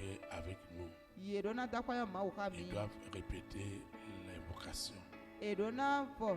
est avec nous. Yedona dakwaya mauka Ils mi. doivent répéter l'invocation. Edona vo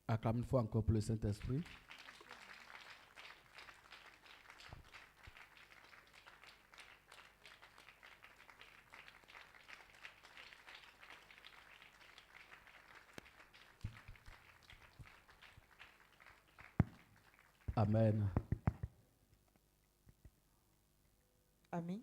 Acclame une fois encore pour le Saint-Esprit. Amen. ami.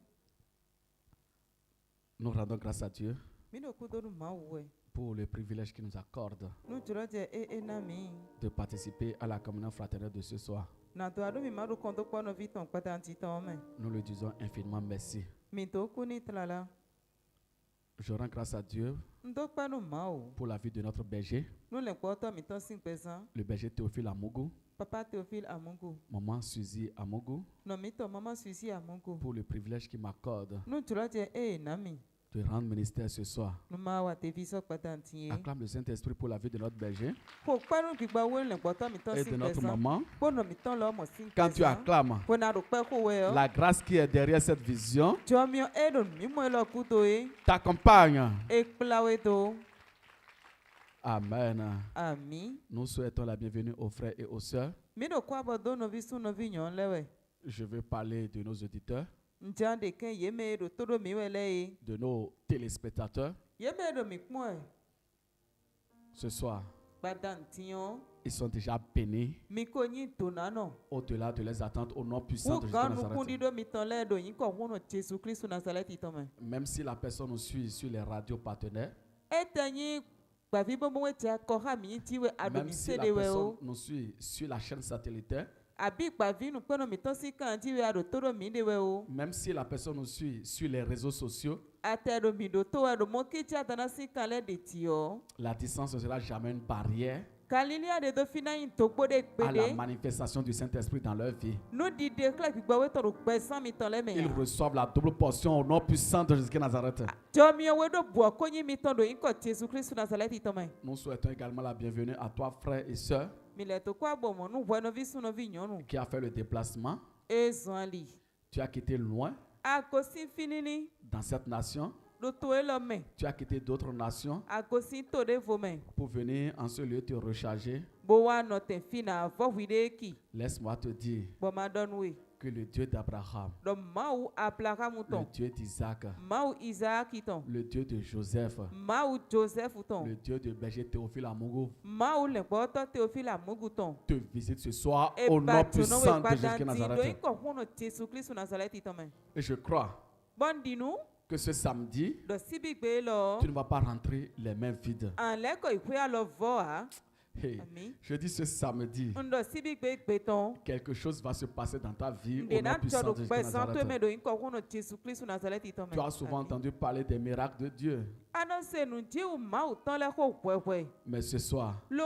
Nous rendons grâce à Dieu Mino kudonu mauwe. pour le privilège qu'il nous accorde Nu juraje nami. de participer à la communion fraternelle de ce soir. Na to adu mi maru kondo kwa no viton patanti tome. Nous lui disons infiniment merci. Mi to kuni tlala. Je rends grâce à Dieu Ndokpa no mau. pour la vie de notre berger, Nu le kwoto mi ton sin pesan. le berger Théophile Amougou, Papa Théophile Amungu. maman Suzy Amougou, No mi to mama Suzy Amungu. pour le privilège qu'il m'accorde Nu juraje nami. de rendre ministère ce soir. Nu ma wa te viso patanti. Acclame le Saint-Esprit pour la vie de notre berger Ko panu gbigba wo le kwoto mi ton et de sin notre pesan. maman. Po no mi ton lo mo sin pesan. Quand tu acclames, Po na ro pe ko we o. la grâce qui est derrière cette vision Jomio edo mi mo lo kuto t'accompagne. Ekplawe do. Amen. Ami. Nous souhaitons la bienvenue aux frères et aux sœurs. Mi do kwa bodo no visu no vinyon lewe. Je veux parler de nos auditeurs, Njande ken yeme do todo mi wele de nos téléspectateurs. Yeme do mi pon e. Ce soir, Badantiyon. ils sont déjà bénis Mi ko yin tonano. au-delà de leurs attentes au nom puissant Wo de Jésus kan de nu kundi Nazareth. do mi ton le do yin ko wono Jésus Christ Nazareth tome. Même si la personne nous suit sur les radios partenaires, Etenyi gbavi bomo we ti ko ha mi ti we ado même mi si la sede we personne o. nous suit sur la chaîne satellitaire, Abi gbavi nu pe no mi ton si kan ti we ado todo mi de we o. même si la personne nous suit sur les réseaux sociaux, Atero mi do to we do mo ki ti atana si kan le de ti o. la distance ne sera jamais une barrière Kalilia de do fina yin to gbode à la gbede. manifestation du Saint-Esprit dans leur vie. No di de kla gbigba we to ro gbe san mi ton le me. Ils reçoivent la double portion au nom puissant de Jésus de Nazareth. Jomi we do bo ko yin mi ton do yin ko Jésus Christ Nazareth tome. Nous souhaitons également la bienvenue à toi, frères et sœurs, Mi le to kwa bo mo nu bueno visu no vinyonu. qui a fait le déplacement. Ezali. Tu as quitté loin Akosi finini dans cette nation. do to elome. Tu as quitté d'autres nations Akosi to de vome. pour venir en ce lieu te recharger. Bo wa no te fina vo wideki. Laisse-moi te dire Bo ma donwe. que le Dieu d'Abraham, Do mau aplaka le muton. Dieu d'Isaac, Mau Isaac ton. le Dieu de Joseph, Mau Joseph ton. le Dieu de berger Théophile Amougou, Mau le boto Théophile Amugu ton. te visite ce soir E au nom batu no puissant we de Jésus de padanti do Nazareth. yin ko hono Jésus Christ Nazareth tome. Et je crois Bondinu que ce samedi, do sibi gbe lo. tu ne vas pas rentrer les mains vides. An le ko ikwe alo vo a. Hey, Ami. je dis ce samedi, Ndo sibi gbe ton. quelque chose va se passer dans ta vie au De nom na puissant chodo de Jésus gbe de san to me Nazareth. do yin ko hono Jésus Christ Nazareth tome. Tu as souvent entendu parler des miracles de Dieu, Anonse nu di o mau ton le ko wewe. mais ce soir, Lo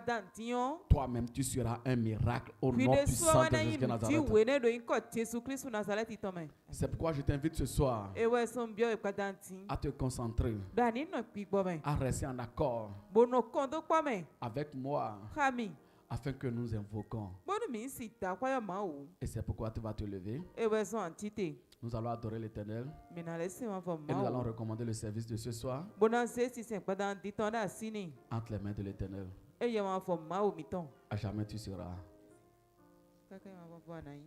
agbadantiyon. toi-même, tu seras un miracle au nom Fide puissant so de wana Jésus yin de di Nazareth. wene do yin ko Jésus Christ Nazareth tome. C'est pourquoi je t'invite ce soir Ewe son bio agbadanti. à te concentrer, Dani no pigbo me. à rester en accord Bono kondo kwa me. avec moi Kami. afin que nous invoquons. Bono mi si ta kwa ya mau. Et c'est pourquoi tu vas te lever. Ewe son antite. Nous allons adorer l'Éternel Mina le si wan fo et nous allons mau. recommander le service de ce soir Bono se si sen agbadanti ton da sini. entre les mains de l'Éternel. Eye wan fo mau mi ton. À jamais tu seras. Kaka wan fo anayi.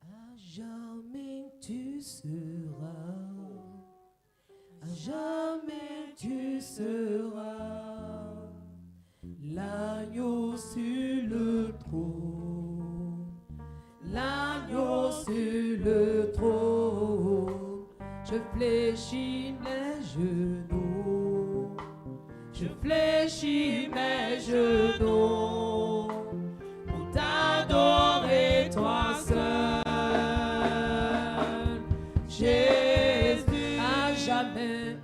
À jamais tu seras, à jamais tu seras l'agneau sur le trône, l'agneau sur le trône. Je fléchis genoux. Je fléchis mes genoux pour t'adorer toi seul. Jésus,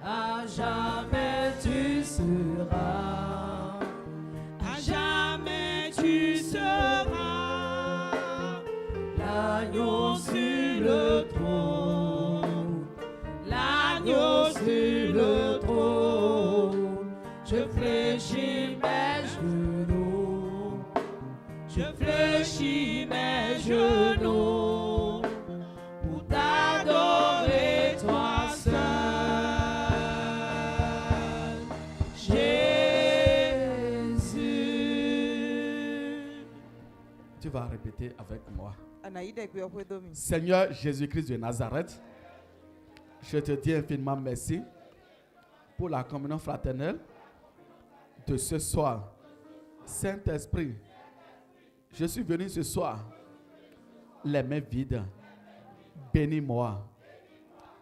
à jamais tu seras. À jamais tu seras l'agneau sur le trône. L'agneau sur le trône. Je fléchis mes genoux. Je fléchis mes genoux pour t'adorer toi seul. Jésus. Tu vas répéter avec moi. Anaidegbe okwedomi. Seigneur Jésus-Christ de Nazareth, je te dis infiniment merci pour la communion fraternelle de ce soir. Saint-Esprit, je suis venu ce soir les mains vides. Bénis-moi.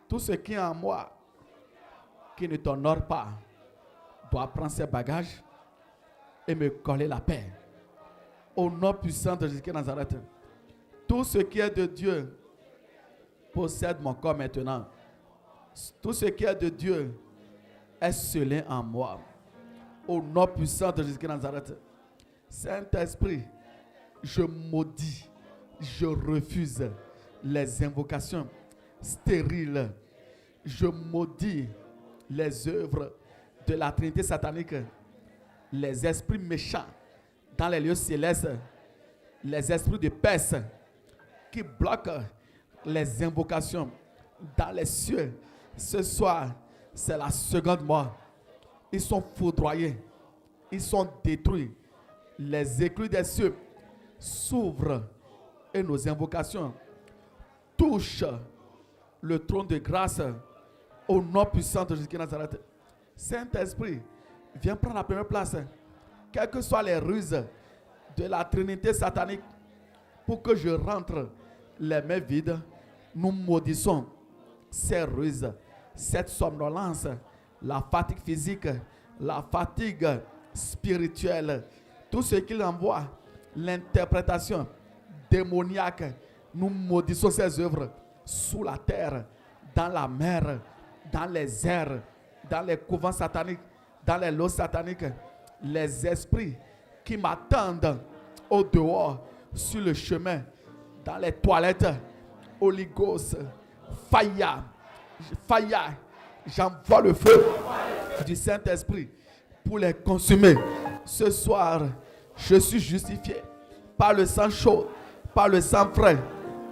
Tout ce qui est en moi qui ne t'honore pas doit prendre ses bagages et me coller la paix. Au nom puissant de Jésus-Christ de Nazareth, tout ce qui est de Dieu possède mon corps maintenant. Tout ce qui est de Dieu est scellé en moi. Au nom puissant de Jésus-Christ de Nazareth, Saint-Esprit, je maudis, je refuse les invocations stériles. Je maudis les œuvres de la Trinité satanique, les esprits méchants dans les lieux célestes, les esprits de peste qui bloquent les invocations dans les cieux. Ce soir, c'est la seconde mort. Ils sont foudroyés, ils sont détruits. Les écluses des cieux s'ouvrent et nos invocations touchent le trône de grâce au nom puissant de Jésus-Christ de Nazareth. Saint-Esprit, viens prendre la première place. Quelles que soient les ruses de la Trinité satanique, pour que je rentre les mains vides, nous maudissons ces ruses, cette somnolence, la fatigue physique, la fatigue spirituelle, tout ce qu'il envoie, l'interprétation démoniaque. Nous maudissons ces œuvres sous la terre, dans la mer, dans les airs, dans les couvents sataniques, dans les lots sataniques. Les esprits qui m'attendent au dehors, sur le chemin, dans les toilettes, Oligos, Faya, j'envoie le feu du Saint-Esprit pour les consumer. Ce soir, je suis justifié par le sang chaud, par le sang frais.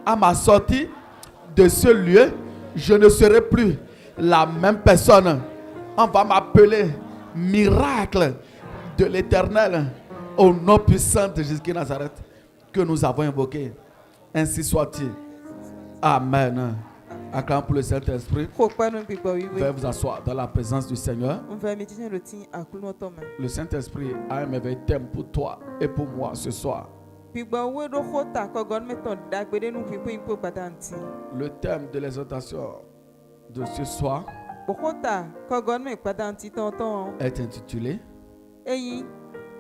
À ma sortie de ce lieu, je ne serai plus la même personne. On va m'appeler miracle de l'Éternel au nom puissant de Jésus-Christ de Nazareth que nous avons invoqué. Ainsi soit-il. Amen. Acclamons pour le Saint-Esprit. Veuillez vous asseoir dans la présence du Seigneur. Le Saint-Esprit a un merveilleux thème pour toi et pour moi ce soir. Le thème de l'exhortation de ce soir est intitulé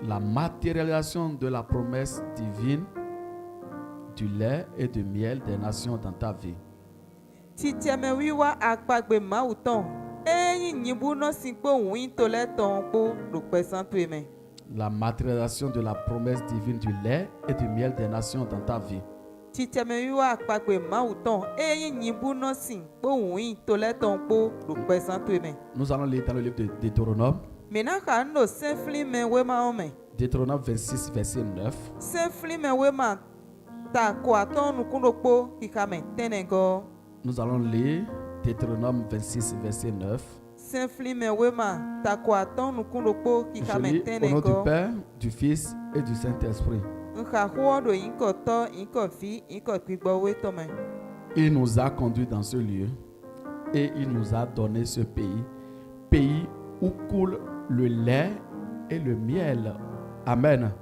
La matérialisation de la promesse divine du lait et du miel des nations dans ta vie. La matérialisation de la promesse divine du lait et du miel des nations dans ta vie. Nous allons lire dans le livre de Deutéronome. Deutéronome 26, verset 9. Nous allons lire Deutéronome 26, verset 9. Je lis au nom du Père, du Fils et du Saint-Esprit. Il nous a conduits dans ce lieu et il nous a donné ce pays où coule le lait et le miel. Amen.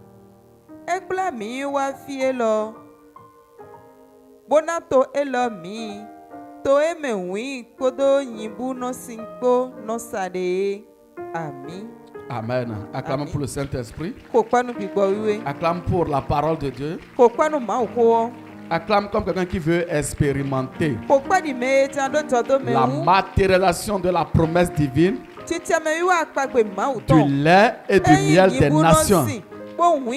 to eme wi kodo nyibu no sinko no sade. Amen. Amen. Acclamons Amen. pour le Saint-Esprit. Ko kwanu bi gbo wiwe. Acclame pour la parole de Dieu. Ko kwanu ma ko. Acclame comme quelqu'un qui veut expérimenter Ko kwadi me tan do to do me la wu. matérialisation de la promesse divine, Titi me wi wa pagbe ma wu du ton. lait et du miel des nations.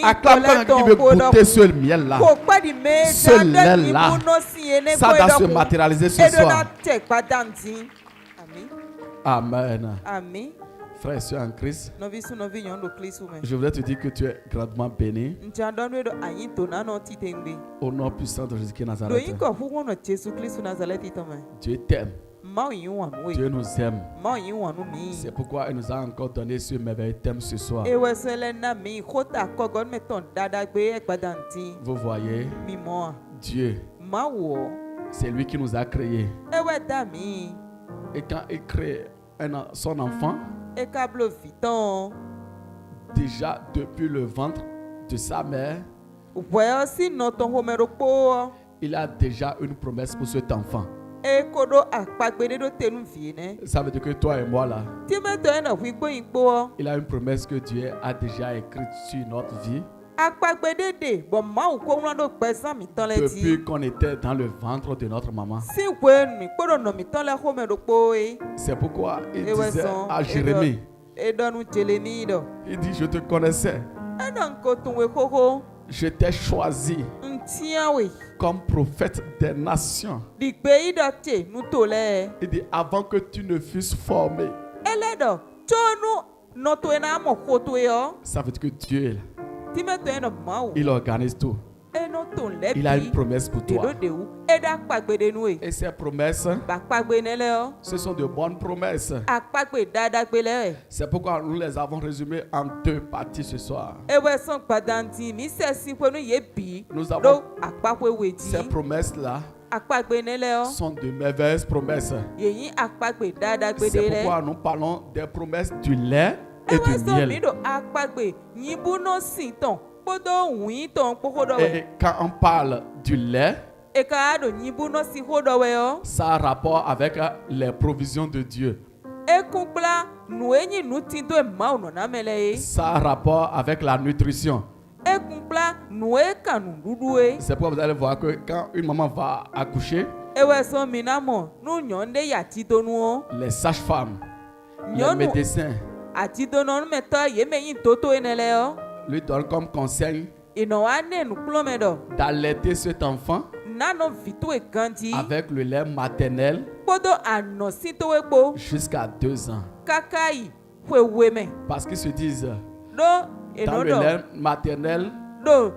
Acclame comme quelqu'un qui veut goûter ce miel-là. Ko kwadi me Ce tan do lait-là, nyibu no si ene Ça doit se matérialiser ce Edo na soir. te padanti. Amen. Amen. Amen. Frère et soeur en Christ, Novi su novi nyondo klisu me. je voudrais te dire que tu es grandement béni Nchandonwe do ayin to na no titengbe. au nom puissant de Jésus-Christ Do Nazareth. yin ko fu no Jesu Kristu Nazareth tome. Dieu t'aime. Ma yin wan we. Dieu nous aime. Ma yin wan mi. C'est pourquoi il nous a encore donné ce merveilleux thème ce soir. Ewe sele na mi khota kogon me ton dada gbe e gbadanti. Vous voyez, Mi mo. Dieu, Ma wo. c'est lui qui nous a créés. Ewe da mi. Et quand il crée son enfant, E kablo viton. déjà depuis le ventre de sa mère, Weo si no ton homero po. il a déjà une promesse pour cet enfant. E kodo akpagbe do tenu vie ne. Ça veut dire que toi et moi là, Ti me to ena fu gbo yin po. il a une promesse que Dieu a déjà écrite sur notre vie Akpagbe dede bo ma wo ko won do pesan mi ton leti. depuis qu'on était dans le ventre de notre maman. Si we nu kodo no mi ton le homero po e. C'est pourquoi il Ewe disait son. à Jérémie, Edonu Jeremi do. il dit, je te connaissais, Edan ko tun we koko. je t'ai choisi Ntia we. comme prophète des nations. Digbe idote nu to le. Il dit, avant que tu ne fusses formé. Eledo. Chonu no to ena mo ko to yo. Ça veut dire que Dieu, Ti me to ena ma wo. il organise tout. Eno to le bi. Il a une promesse pour De toi. do de wu. Eda akpagbe de nu e. Et ces promesses, Ba akpagbe ne le o. ce sont de bonnes promesses. Akpagbe dada gbe le e. C'est pourquoi nous les avons résumées en deux parties ce soir. Ewe son gbadanti mi se si penu ye bi. Nous avons Do akpakwe weji. ces promesses-là Akpagbe ne le o. sont de merveilleuses promesses. Yeyin akpagbe dada gbe de C'est le. pourquoi nous parlons des promesses du lait et Ewe du son mi miel. do akpagbe yibu no si ton. Podo wi ton pokodo we. Et quand on parle du lait, E ka do yibu no si hodo we o. ça a rapport avec les provisions de Dieu. E kunkla nu enyi nu tinto e ma no na mele e. Ça a rapport avec la nutrition. E kunkla nu e kanu dudu e. C'est pourquoi vous allez voir que quand une maman va accoucher, Ewe son mi na mo nu nyonde ya tito nu o. les sages-femmes, les Nyɔnu médecins atito no me to ye me yin toto enele o. lui donnent comme conseil Ino wa ne nu klo me do. d'allaiter cet enfant Nano vitu e ganti. avec le lait maternel Podo ano sinto we po. jusqu'à 2 ans. Kakai we we me. Parce qu'ils se disent, Do dans eno le do. lait maternel, Do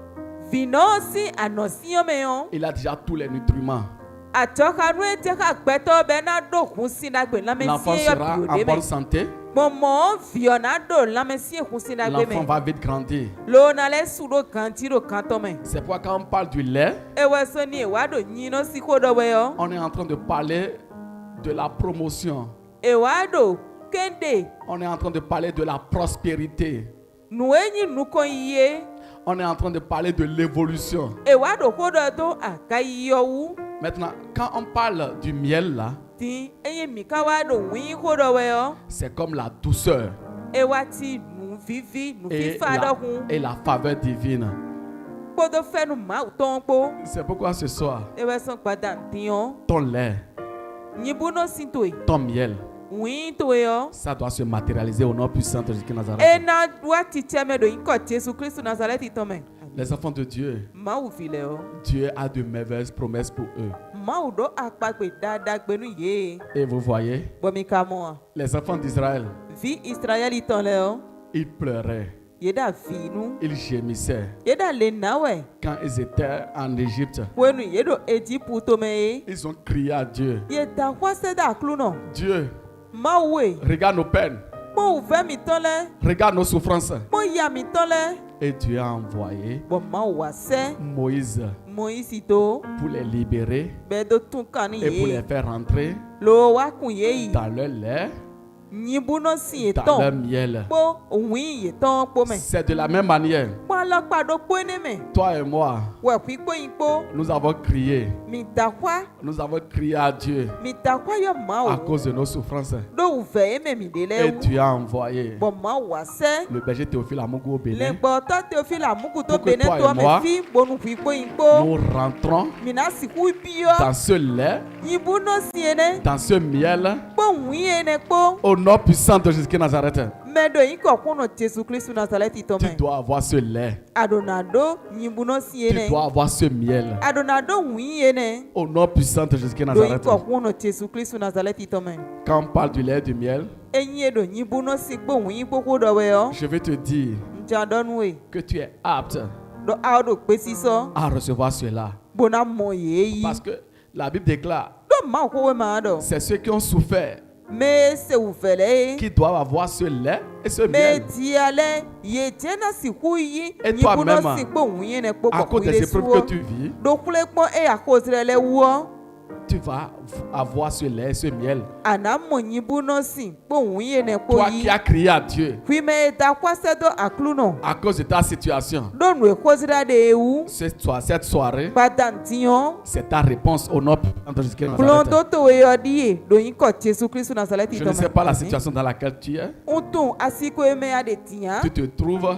vino si ano si yo me yo. il a déjà tous les nutriments. Atoka nu e te ka gbeto be na do kun si na gbe na me L'enfant si yo sera bi en o de bonne me. santé. Momo vio na do la me si kun si na gbe L'enfant me. va vite grandir. Lo na le su do ganti do kanto me. C'est pourquoi quand on parle du lait, Ewe so ni e wa do nyino si ko do we yo. on est en train de parler de la promotion. Ewado kende On est en train de parler de la prospérité. nuenyi nuko iye On est en train de parler de l'évolution. ewado kodo to akayiyowu Maintenant, quand on parle du miel là, ti eye mikawado wi kodo weyo c'est comme la douceur ewati nu vivi nu et fifa la, dokun et la faveur divine. kodo fenu ma tonpo C'est pourquoi ce soir, ewe son pada ntiyon ton lait, nyibuno sintoe ton miel, wi toyo ça doit se matérialiser au nom puissant de Jésus Nazareth. ena wati tiamedo inko Jesu Kristu Nazareti tome Les enfants de Dieu, mawu vile o Dieu a de merveilleuses promesses pour eux. mawu do akpagbe dada gbenu ye Et vous voyez, bomikamo les enfants d'Israël, vi Israeli ton le o ils pleuraient, yeda vinu ils gémissaient. yeda le nawe Quand ils étaient en Égypte, wenu yedo Egypte tome ye ils ont crié à Dieu. yeda kwase da kluno Dieu, mawe regarde nos peines, mo uve mi ton le regarde nos souffrances. mo ya mi ton le Et Dieu a envoyé bon ma wase Moïse Moïse to pour les libérer be do tun kan et pour les ye faire rentrer lo wa kun ye yi dans le lait, nyibuno si dans le eton miel. po wi ye ton po me C'est de la même manière. po ma la pa do po ne me toi et moi, we pu po yin po nous avons crié. mi ta kwa Nous avons crié à Dieu yo ma à o cause de nos souffrances. do u ve me mi de le Et wu tu as envoyé bo ma wa se le berger Théophile Amugu au le Bénin. gbo to Théophile Amugu to Pour que Benin toi et to moi, me fi bonu pu po yin po Nous rentrons mi na si ku bi yo dans ce lait, yin bu no si ene dans ce miel, po wi ene po au nom puissant de Jésus-Christ Nazareth. me do yin ko kuno Jésus Christ Nazareth to Tu me dois avoir ce lait. adonado yin bu no si Tu ene dois avoir ce miel. adonado wi ene Au nom puissant de Jésus-Christ do yin Nazareth. ko kuno Jésus Christ Nazareth to me Quand on parle du lait et du miel, enyi do yin bu no si gbo wi koko do we yo je vais te dire nja don we que tu es apte do a do pe si so à recevoir cela. bona mo ye yi Parce que la Bible déclare, do ma ko we ma do c'est ceux qui ont souffert me se u vele qui doivent avoir ce lait et ce me miel. ti ale ye jena si ku yi Et yin bu no toi-même, si gbo wi ene po À ko cause ku des le épreuves suo que tu vis, do kule pon e akozre le wo tu vas avoir ce lait et ce miel. ana mo yin bu no si gbo wi ene po Toi qui yi as crié à Dieu hui me da kwase do akluno à cause de ta situation, do nu ekozra de ewu cette soirée, padantion c'est ta réponse au nom puissant de Jésus-Christ Plon Nazareth. do to we odie do yin ko Jésus Christ Nazareth Je ne sais pas la situation dans laquelle tu es. Untung asiko eme ade tinya Tu te trouves,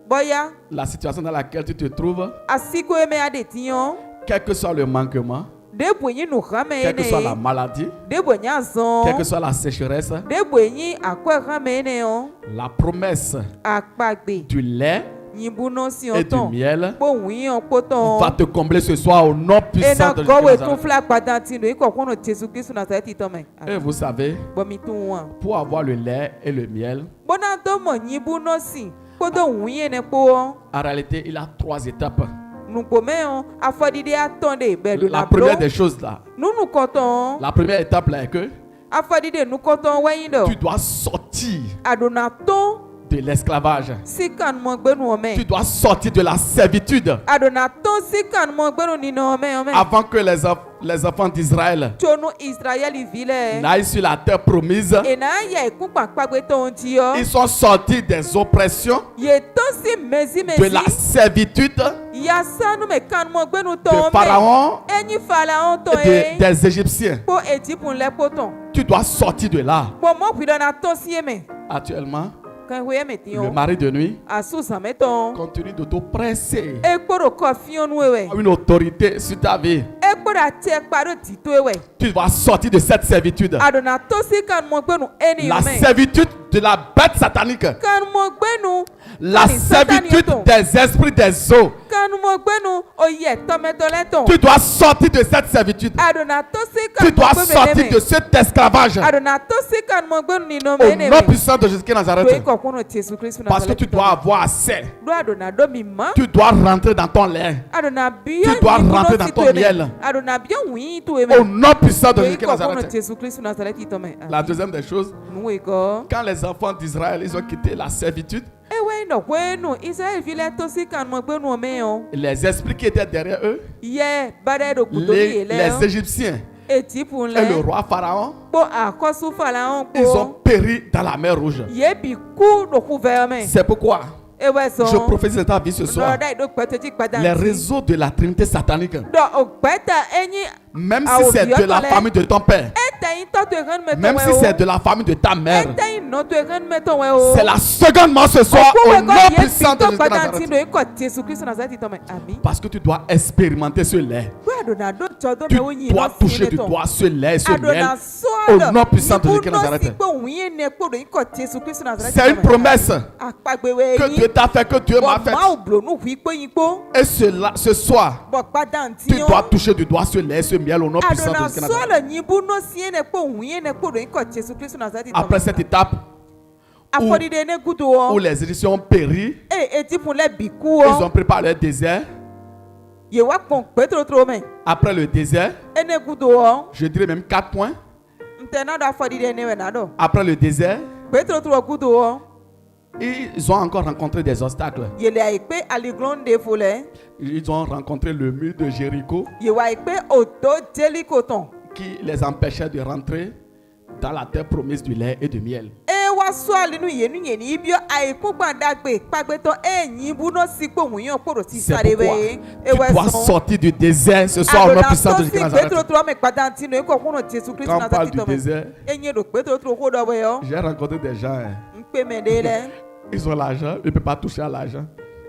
boya la situation dans laquelle tu te trouves, asiko eme ade tinyo quel que soit le manquement, de bwenyi nu khame quelle que soit la ene maladie, de bwenya zon quelle que soit la sécheresse, de bwenyi akwa khame ene o la promesse akpagbe du lait yimbu no si et du onton miel po wi on poton va te combler ce soir au nom puissant ena de gowe Jésus-Christ tun Nazareth. fla padantin do iko kono Jésus Christ Nazareth to me Et vous savez, bomi tun wa pour avoir le lait et le miel, bona do mo yimbu no si kodo wi ene po en réalité, il a 3 étapes. nukpomeo afɔdidi atɔnde bɛdu La na première blo des choses là, nunu kɔtɔn la première étape là est que afɔdidi nukɔtɔn wɛyin dɔ tu dois sortir adonatɔn de l'esclavage. sikanumɔgbɛnu Tu ɔmɛ dois sortir de la servitude adonatɔn sikanumɔgbɛnu ninu ɔmɛ avant que les enfants d'Israël tsonu israeli vi lɛ n'aillent sur la terre promise. ena ya ikun kpakpagbetɔn ti yɔ Ils sont sortis des oppressions, yetɔn si de la mezimezi servitude yasanu mɛ kanumɔgbɛnu de tɔn mɛ Pharaon enyi falaon tɔn et ye des Égyptiens. kpo etipun lɛ kpotɔn Tu dois sortir de là. kpɔmɔkpidɔnatɔn si yɛ mɛ Actuellement, kanwe yɛ mɛ ti le yɔ mari de nuit asu zamɛtɔn. continue de t'oppresser. ekporo kɔfiɔnu ewɛ Une autorité sur ta vie. ekporo ati ekparo tito ewɛ Tu dois sortir de cette servitude. adona tosi kanumɔgbɛnu eni La yomɛ servitude de la bête satanique. kanumɔgbɛnu La Allez, servitude Satan, des esprits des eaux. kanumɔgbɛnu oyɛ tɔmɛtɔlɛtɔn Tu dois sortir de cette servitude. adona tosi Tu dois sortir de kanumɔgbɛnu cet esclavage. adona tosi kanumɔgbɛnu ninɔmɛ Au nom enemi puissant de Jésus-Christ do Nazareth. ikɔkunu Jésus Kristu Parce que tu dois avoir assez. do adona do mi ma Tu dois rentrer dans ton lait. adona biɔ Tu dois rentrer dans ton miel. adona biɔ wii to Au eme nom puissant de do Jésus-Christ ikɔkunu Nazareth. Jésus Kristu Nazareth tɔmɛ La deuxième des choses, nuwe kɔ. quand les enfants d'Israël ils ont quitté la servitude, ewe nɔƒenu israel vi lɛ tosi kanumɔgbɛnu ɔmɛ yɔ les esprits qui étaient derrière eux, yɛ baɖɛ ɖo kutomi yi les lɛ Égyptiens etipun et le lɛ roi Pharaon, kpo akɔsu falawo ils ont kpo péri dans la mer Rouge. yebi ku ɖoku vɛ mɛ C'est pourquoi ewɛ je sɔn prophétise dans ta vie ce soir. lɔɖa yi ɖo kpɛtɛtsi gbada Les réseaux de la Trinité satanique, dɔ ogbɛta enyi même Ah, si c'est oui, de la attends, famille de ton père, eta yi tɔ to ehɛn mɛ même tɔn si wɛ c'est o de la famille de ta mère, eta yi nɔ to ehɛn mɛ tɔn wɛ o c'est la seconde mort ce soir au nom puissant de tɔ Jésus gbada ti Nazareth. do ikɔ Jésus Kristu Nazareth tɔmɛ ami Parce que tu dois expérimenter ce lait. do adona do tsɔ do Tu mɛ o yin dois nɔ toucher si du ne tɔn. doigt ce lait et ce miel. adona Au sɔɔlɔ nom puissant de Jésus ibu Nazareth. nɔsi kpo wuye ne kpo do ikɔ Jésus Kristu Nazareth C'est une promesse akpagbewe que Dieu t'a fait, que Dieu m'a faite. maaw blonu hui kpo yin kpo Et ce soir, bɔ gbada tu ntiyan dois toucher du doigt ce lait et ce miel au nom puissant de adona Jésus Nazareth. sɔɔlɔ nyibu nɔsi ne kpo wuye ne kpo do ikɔ Jésus Kristu Nazareth Après cette étape afɔdide ne gudu où wɔ les Égyptiens ont péri, etipun lɛ bi ku ils ont wɔ préparé le désert. yewa kpɔn kpetrotro mɛ Après le désert, ene gudu wɔ je dirais même 4 points. ntɛna do afɔdide ne wɛ na dɔ Après le désert, kpetrotro gudu wɔ ils ont encore rencontré des obstacles. yele ayi kpe aliglɔn de fo lɛ Ils ont rencontré le mur de Jéricho yewa ayi kpe oto jeliko tɔn qui les empêchait de rentrer dans la terre promise du lait et du miel. ewa wa swa linu yenu yeni ibio aiku gbandagbe pagbeto enyin bu no sipo wuyan poro ti C'est sare pourquoi we tu dois sortir du désert ce soir au nom puissant de Jésus de Nazareth. Quand on parle du désert, j'ai rencontré des gens, ils ont l'argent, ils ne peuvent pas toucher à l'argent.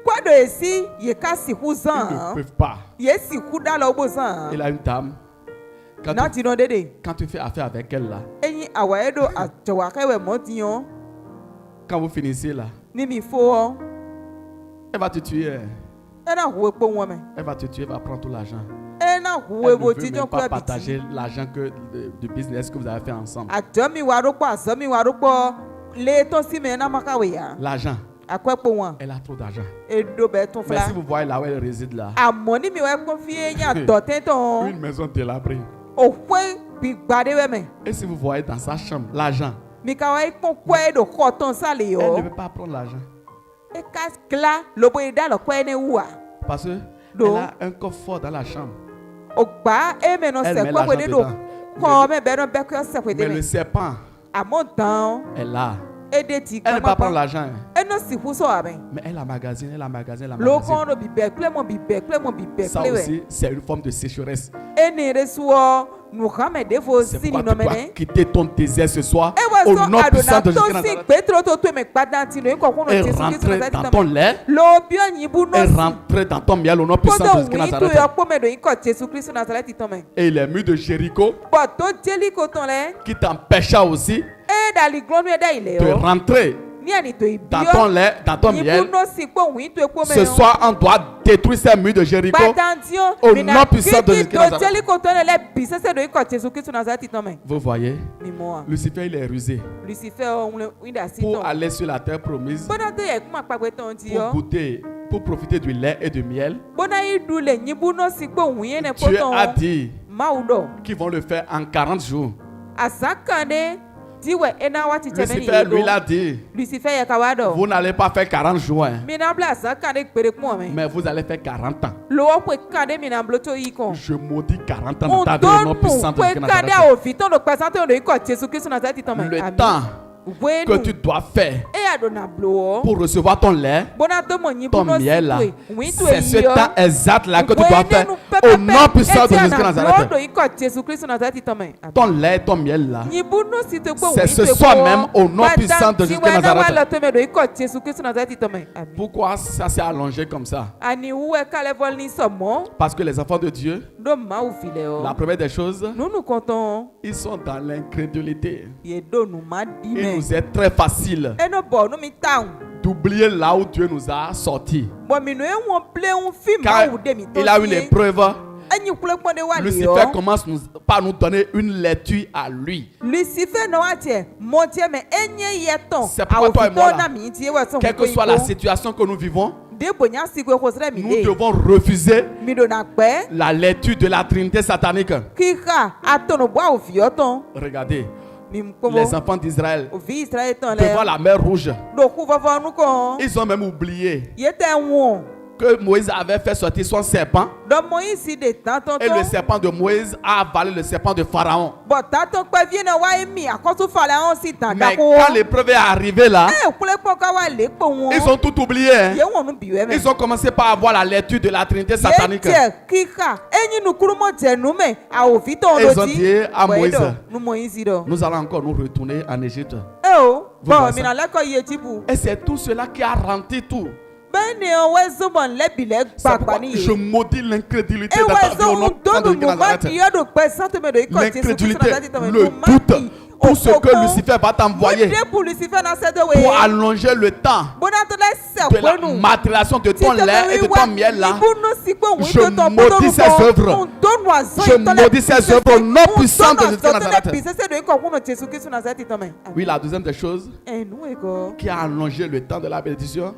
Ils ne peuvent pas. Il a une dame. Quand tu fais affaire avec elle là, quand vous finissez là, elle va te tuer. Elle va te tuer, elle va prendre tout l'argent. Elle ne veut même pas partager l'argent du business que vous avez fait ensemble. L'argent. Elle a trop d'argent. Mais si vous voyez là où elle réside là, une maison délabrée. Et si vous voyez dans sa chambre l'argent, elle ne veut pas prendre l'argent. Parce qu'elle a un coffre fort dans la chambre. Elle met l'argent dedans. Mais le serpent est là. Elle ne peut pas prendre l'argent. Mais elle magasine, elle magasine, elle magasine. Ça aussi, c'est une forme de sécheresse. C'est pourquoi tu dois quitter ton désert ce soir au nom puissant de Jésus et rentrer dans ton lait et rentrer dans ton miel au nom puissant de Jésus Nazareth. Et les murs de Jéricho qui t'empêcha aussi de rentrer dans ton lait, dans ton miel. Ce soir, on doit détruire ces murs de Jéricho au nom puissant de Jésus Nazareth. Vous voyez, Lucifer, il est rusé pour aller sur la terre promise, pour goûter, pour profiter du lait et du miel. Dieu a dit qu'ils vont le faire en 40 jours. Lucifer, lui, l'a dit, vous n'allez pas faire 40 jours, hein, mais vous allez faire 40 ans. Je maudis 40 ans de ta vie au nom puissant de Jésus Nazareth. Le temps que tu dois faire pour recevoir ton lait, ton miel là, c'est ce temps exact là que tu dois faire au nom puissant de Jésus Nazareth. Ton lait, ton miel là, c'est ce soir même au nom puissant de Jésus Nazareth. Pourquoi ça s'est allongé comme ça? Parce que les enfants de Dieu, la première des choses, ils sont dans l'incrédulité. Il nous est très facile d'oublier là où Dieu nous a sortis. Quand il a une épreuve, Lucifer commence par nous donner une lecture à lui. C'est pourquoi toi et moi là, quelle que soit la situation que nous vivons, nous devons refuser la lecture de la Trinité satanique. Regardez. Les enfants d'Israël devant la mer Rouge, ils ont même oublié que Moïse avait fait sortir son serpent et le serpent de Moïse a avalé le serpent de Pharaon. Mais quand l'épreuve est arrivée là, ils ont tout oublié, hein. Ils ont commencé par avoir la lecture de la Trinité satanique. Ils ont dit à Moïse, nous allons encore nous retourner en Égypte. Et c'est tout cela qui a rempli tout. Je maudis l'incrédulité de ta vie au nom de Nazareth. L'incrédulité, le doute, tout ce que Lucifer va t'envoyer pour allonger le temps de la maturation de ton lait et de ton miel là. Je maudis ces œuvres. Je maudis ces œuvres au nom puissant de Jésus Nazareth. Oui, la deuxième des choses qui a allongé le temps de la bénédiction,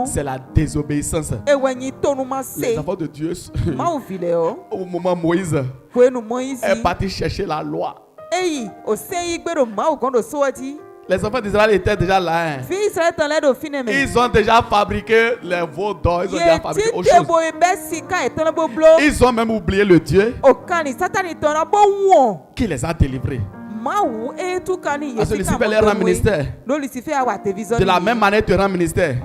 c'est la désobéissance. Les enfants de Dieu, au moment Moïse est parti chercher la loi. Les enfants d'Israël étaient déjà là. Hein. Ils ont déjà fabriqué les veaux d'or. Ils ont déjà fabriqué autre chose. Ils ont même oublié le Dieu qui les a délivrés. mawu etu kani Parce que yesi Lucifer les rend ministère. no Lucifer awa télévision De la même manière, il te rend ministère.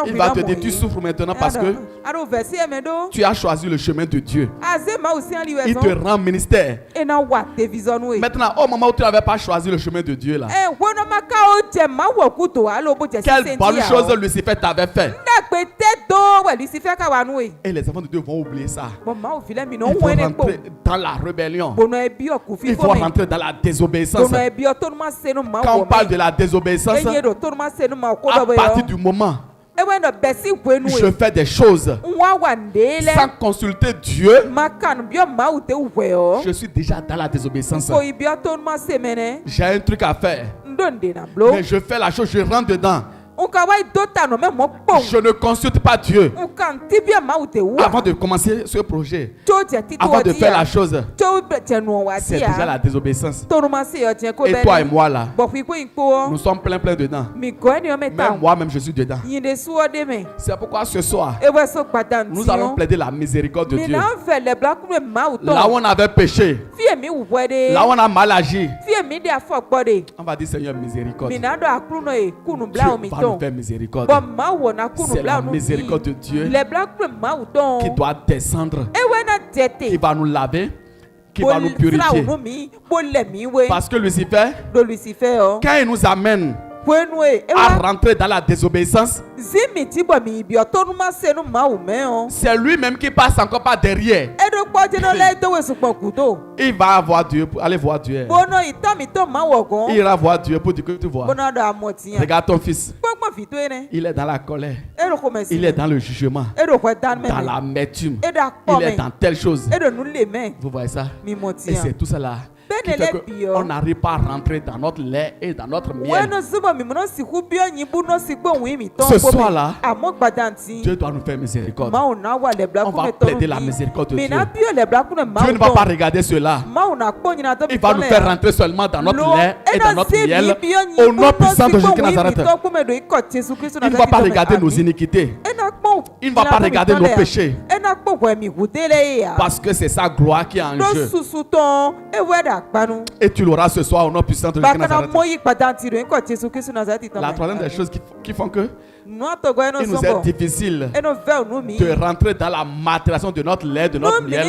Il va te dire, tu souffres maintenant parce que aro versi emedo tu as choisi le chemin de Dieu. aze ma aussi ali Il te rend ministère. e na wa télévision we Maintenant, au moment où tu n'avais pas choisi le chemin de Dieu là, wono maka o je ma wo kuto alo bo je quelle bonne chose Lucifer t'avait fait. na pe te do we Lucifer ka wa nu we Et les enfants de Dieu vont oublier ça. bo ma o file mi Ils no vont wene po rentrer dans la rébellion. bono ebi o ku fi Ils fo vont me rentrer dans la désobéissance. bono ebi o to ma se no ma Quand wo on parle de la désobéissance, eye do to ma se no ma ko à do bo partir yo du moment e we no besi wenu où je we fais des choses nwa wa ndele sans consulter Dieu, makan bio ma o te we o je suis déjà dans la désobéissance. ko ibi o to ma se mene J'ai un truc à faire. ndonde na blo Mais je fais la chose, je rentre dedans. Unka wa dota no me mo pon Je ne consulte pas Dieu unka ntibia ma o te wa avant de commencer ce projet. cho je ti to Avant de faire la dia chose, cho je no wa c'est déjà dia la désobéissance. to no ma se yo tien ko Et be toi et moi là, bo fi ko inpo nous sommes plein dedans. mi ko ni o me ta Même moi-même, je suis dedans. yinde suo de me C'est pourquoi ce soir, e we so padan nous allons plaider la miséricorde de mi Dieu. na fe le black me ma o to Là où on avait péché, fi mi wu de là où on a mal agi, fi mi de afọ gbo de on va dire Seigneur miséricorde. mi na do akru no e kunu Dieu bla o mi va to nous faire miséricorde. bo ma wo na kunu C'est bla la o no miséricorde de Dieu le black me ma o to qui doit descendre, e we na qui tete va nous laver, qui va nous purifier. bo le mi we Parce que Lucifer, do Lucifer o quand il nous amène wenu e à wa rentrer dans la désobéissance, zimi ti bo mi bi o to no ma se no ma o me o c'est lui-même qui passe encore par derrière. e do po je no le do we su pon kuto Il va voir Dieu, pour aller voir Dieu. bono ito mi to ma wo gon Il ira voir Dieu pour dire que tu vois. bono do amoti yan Regarde ton fils. gbogbo fi to ene Il est dans la colère. e do ko me si Il est dans le jugement. e do ko dan me Dans l'amertume. e do akpo Il est me dans telle chose. e do nu le me Vous voyez ça? mi moti Et yan c'est tout ça là qui Benele fait bio. qu'on n'arrive pas à rentrer dans notre lait et dans notre miel. wenu subo mi mo si ku bi oyin bu no si gbo wi mi to Ce soir-là, amo gbadanti Dieu doit nous faire miséricorde. ma o na wa le black On va me to plaider la miséricorde de mi Dieu. na bio le black me ma Dieu ne va pas regarder cela. ma o na kpo nyina to Il va nous faire rentrer seulement dans notre lait et dans notre miel. Au Au nom puissant de Jésus de Nazareth. Il ne va pas regarder nos iniquités. Il ne va pas regarder nos péchés. Parce que c'est sa gloire qui est en jeu. Et tu l'auras ce soir au nom puissant de Jésus de Nazareth. La troisième des choses qui font que il nous est difficile de rentrer dans la maturation de notre lait, de notre miel.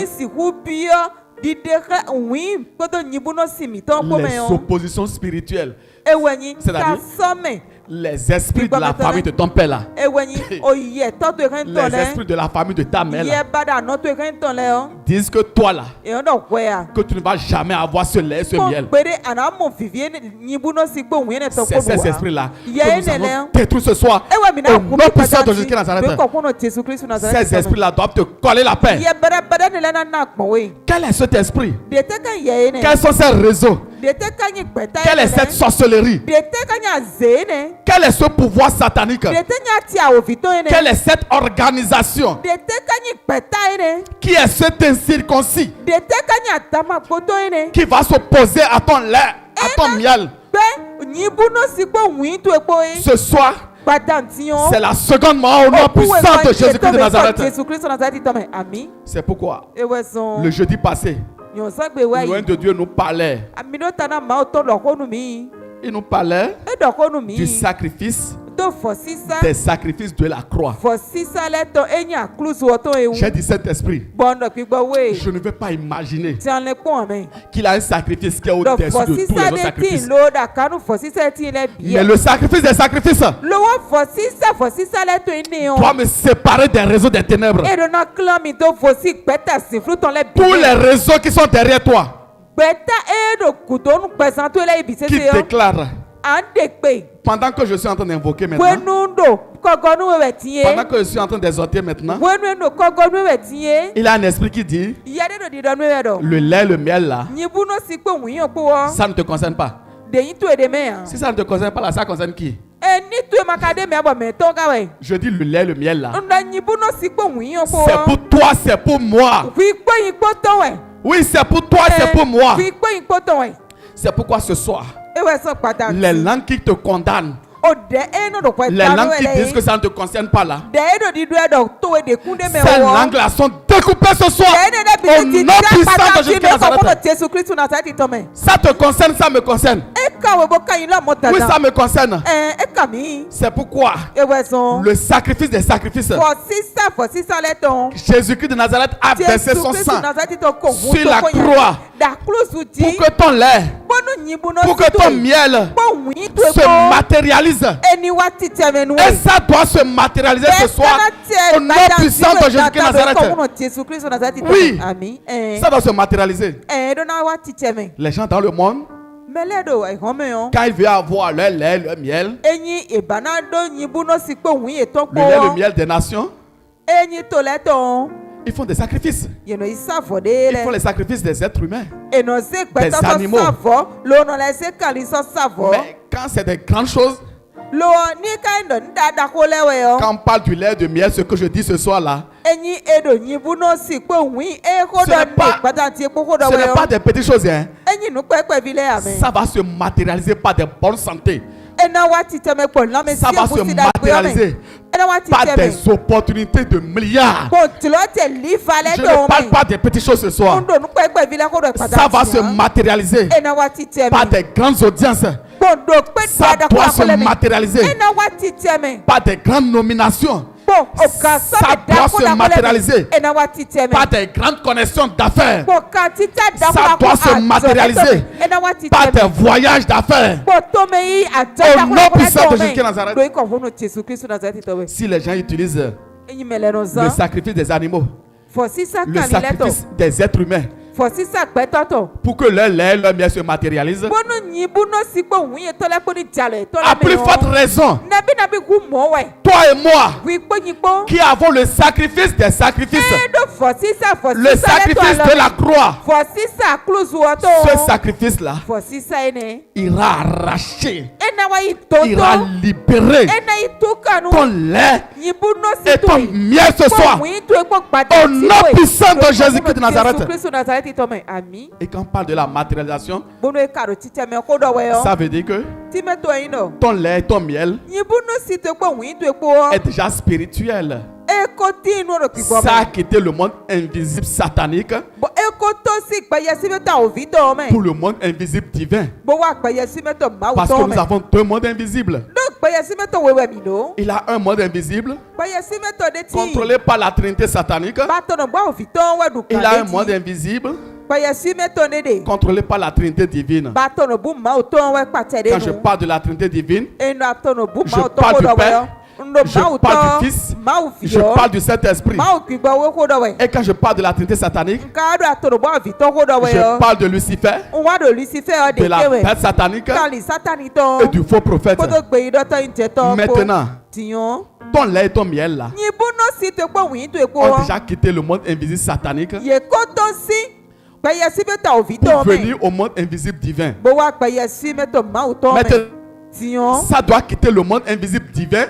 Les oppositions spirituelles, c'est-à-dire les esprits de la famille de ton père là, les esprits de la famille de ta mère là, disent que toi là, que tu ne vas jamais avoir ce lait, ce miel. C'est ces esprits là que nous allons détruire ce soir au nom puissant de Jésus de Nazareth. Ces esprits là doivent te coller la paix. Quel est cet esprit? Quels sont ces réseaux? Quelle est cette sorcellerie? Quel est ce pouvoir satanique? Quelle est cette organisation? Qui est cet incirconcis qui va s'opposer à ton lait, à ton miel? Ce soir, c'est la seconde mort au nom puissant de Jésus-Christ de Nazareth. C'est pourquoi le jeudi passé, loin de Dieu nous parlait. Il nous parlait du sacrifice, des sacrifices de la croix. J'ai dit Saint-Esprit, je ne veux pas imaginer qu'il a un sacrifice qui est au-dessus de tous les autres sacrifices. Mais le sacrifice des sacrifices doit me séparer des réseaux des ténèbres. Tous les réseaux qui sont derrière toi, qui déclarent, pendant que je suis en train d'invoquer maintenant, pendant que je suis en train d'exhorter maintenant, il y a un esprit qui dit, le lait, le miel là, ça ne te concerne pas. Si ça ne te concerne pas là, ça concerne qui? Je dis le lait, le miel là, c'est pour toi, c'est pour moi. Oui, c'est pour toi, c'est pour moi. C'est pourquoi ce soir, les langues qui te condamnent Les langues qui disent que ça ne te concerne pas là. Ces langues-là sont découpées ce soir. Au nom puissant de Jésus de Nazareth. Ça te concerne, ça me concerne. Oui, ça me concerne. C'est pourquoi le sacrifice des sacrifices, Jésus-Christ de Nazareth a versé son sang sur la croix pour que ton lait, pour que ton miel se matérialise. Et ça doit se matérialiser ce soir au nom puissant de Jésus-Christ de Nazareth. Oui, ça doit se matérialiser. Les gens dans le monde, quand ils veulent avoir leur lait, leur miel, le miel des nations, ils font des sacrifices. Ils font les sacrifices des êtres humains, des animaux. Mais quand c'est des grandes choses, quand on parle du lait de miel, ce que je dis ce soir là, ce n'est pas des petites choses, hein. Ça va se matérialiser par des bonnes santé. Ça va se matérialiser par des opportunités de milliards. Je ne parle pas des petites choses ce soir. Ça va se matérialiser par des grandes audiences. Ça doit se matérialiser par des grandes nominations. Ça doit se matérialiser par des grandes connexions d'affaires. Ça doit se matérialiser par des voyages d'affaires. Au nom puissant de Jésus-Christ de Nazareth. Si les gens utilisent le sacrifice des animaux, le sacrifice des êtres humains, pour que leur lait, leur miel se matérialise, à plus forte raison, toi et moi qui avons le sacrifice des sacrifices, le sacrifice de la croix, ce sacrifice-là ira arracher, ira libérer ton lait et ton miel ce soir au nom puissant de Jésus-Christ de Nazareth. Et quand on parle de la matérialisation, ça veut dire que ton lait et ton miel est déjà spirituel. Ça a quitté le monde invisible satanique pour le monde invisible divin. Parce que nous avons deux mondes invisibles. Il a un monde invisible contrôlé par la Trinité satanique. Il a un monde invisible contrôlé par la Trinité divine. Quand je parle de la Trinité divine, je parle du Père, je parle du Fils, je parle du Saint-Esprit. Et quand je parle de la Trinité satanique, je parle de Lucifer, de la bête satanique et du faux prophète. Maintenant, ton lait et ton miel là ont déjà quitté le monde invisible satanique pour venir au monde invisible divin. Maintenant, ça doit quitter le monde invisible divin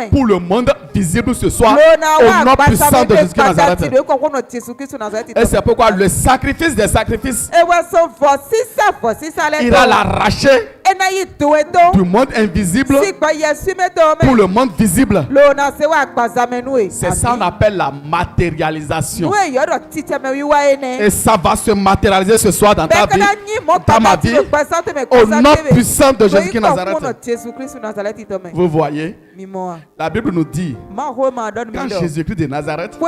pour le monde visible ce soir au nom puissant de Jésus-Christ de Nazareth. Et c'est pourquoi le sacrifice des sacrifices ira l'arracher du monde invisible pour le monde visible. C'est ça qu'on appelle la matérialisation. Et ça va se matérialiser ce soir dans ta vie, dans ma vie, au nom puissant de Jésus-Christ de Nazareth. Vous voyez, la Bible nous dit, quand Jésus-Christ de Nazareth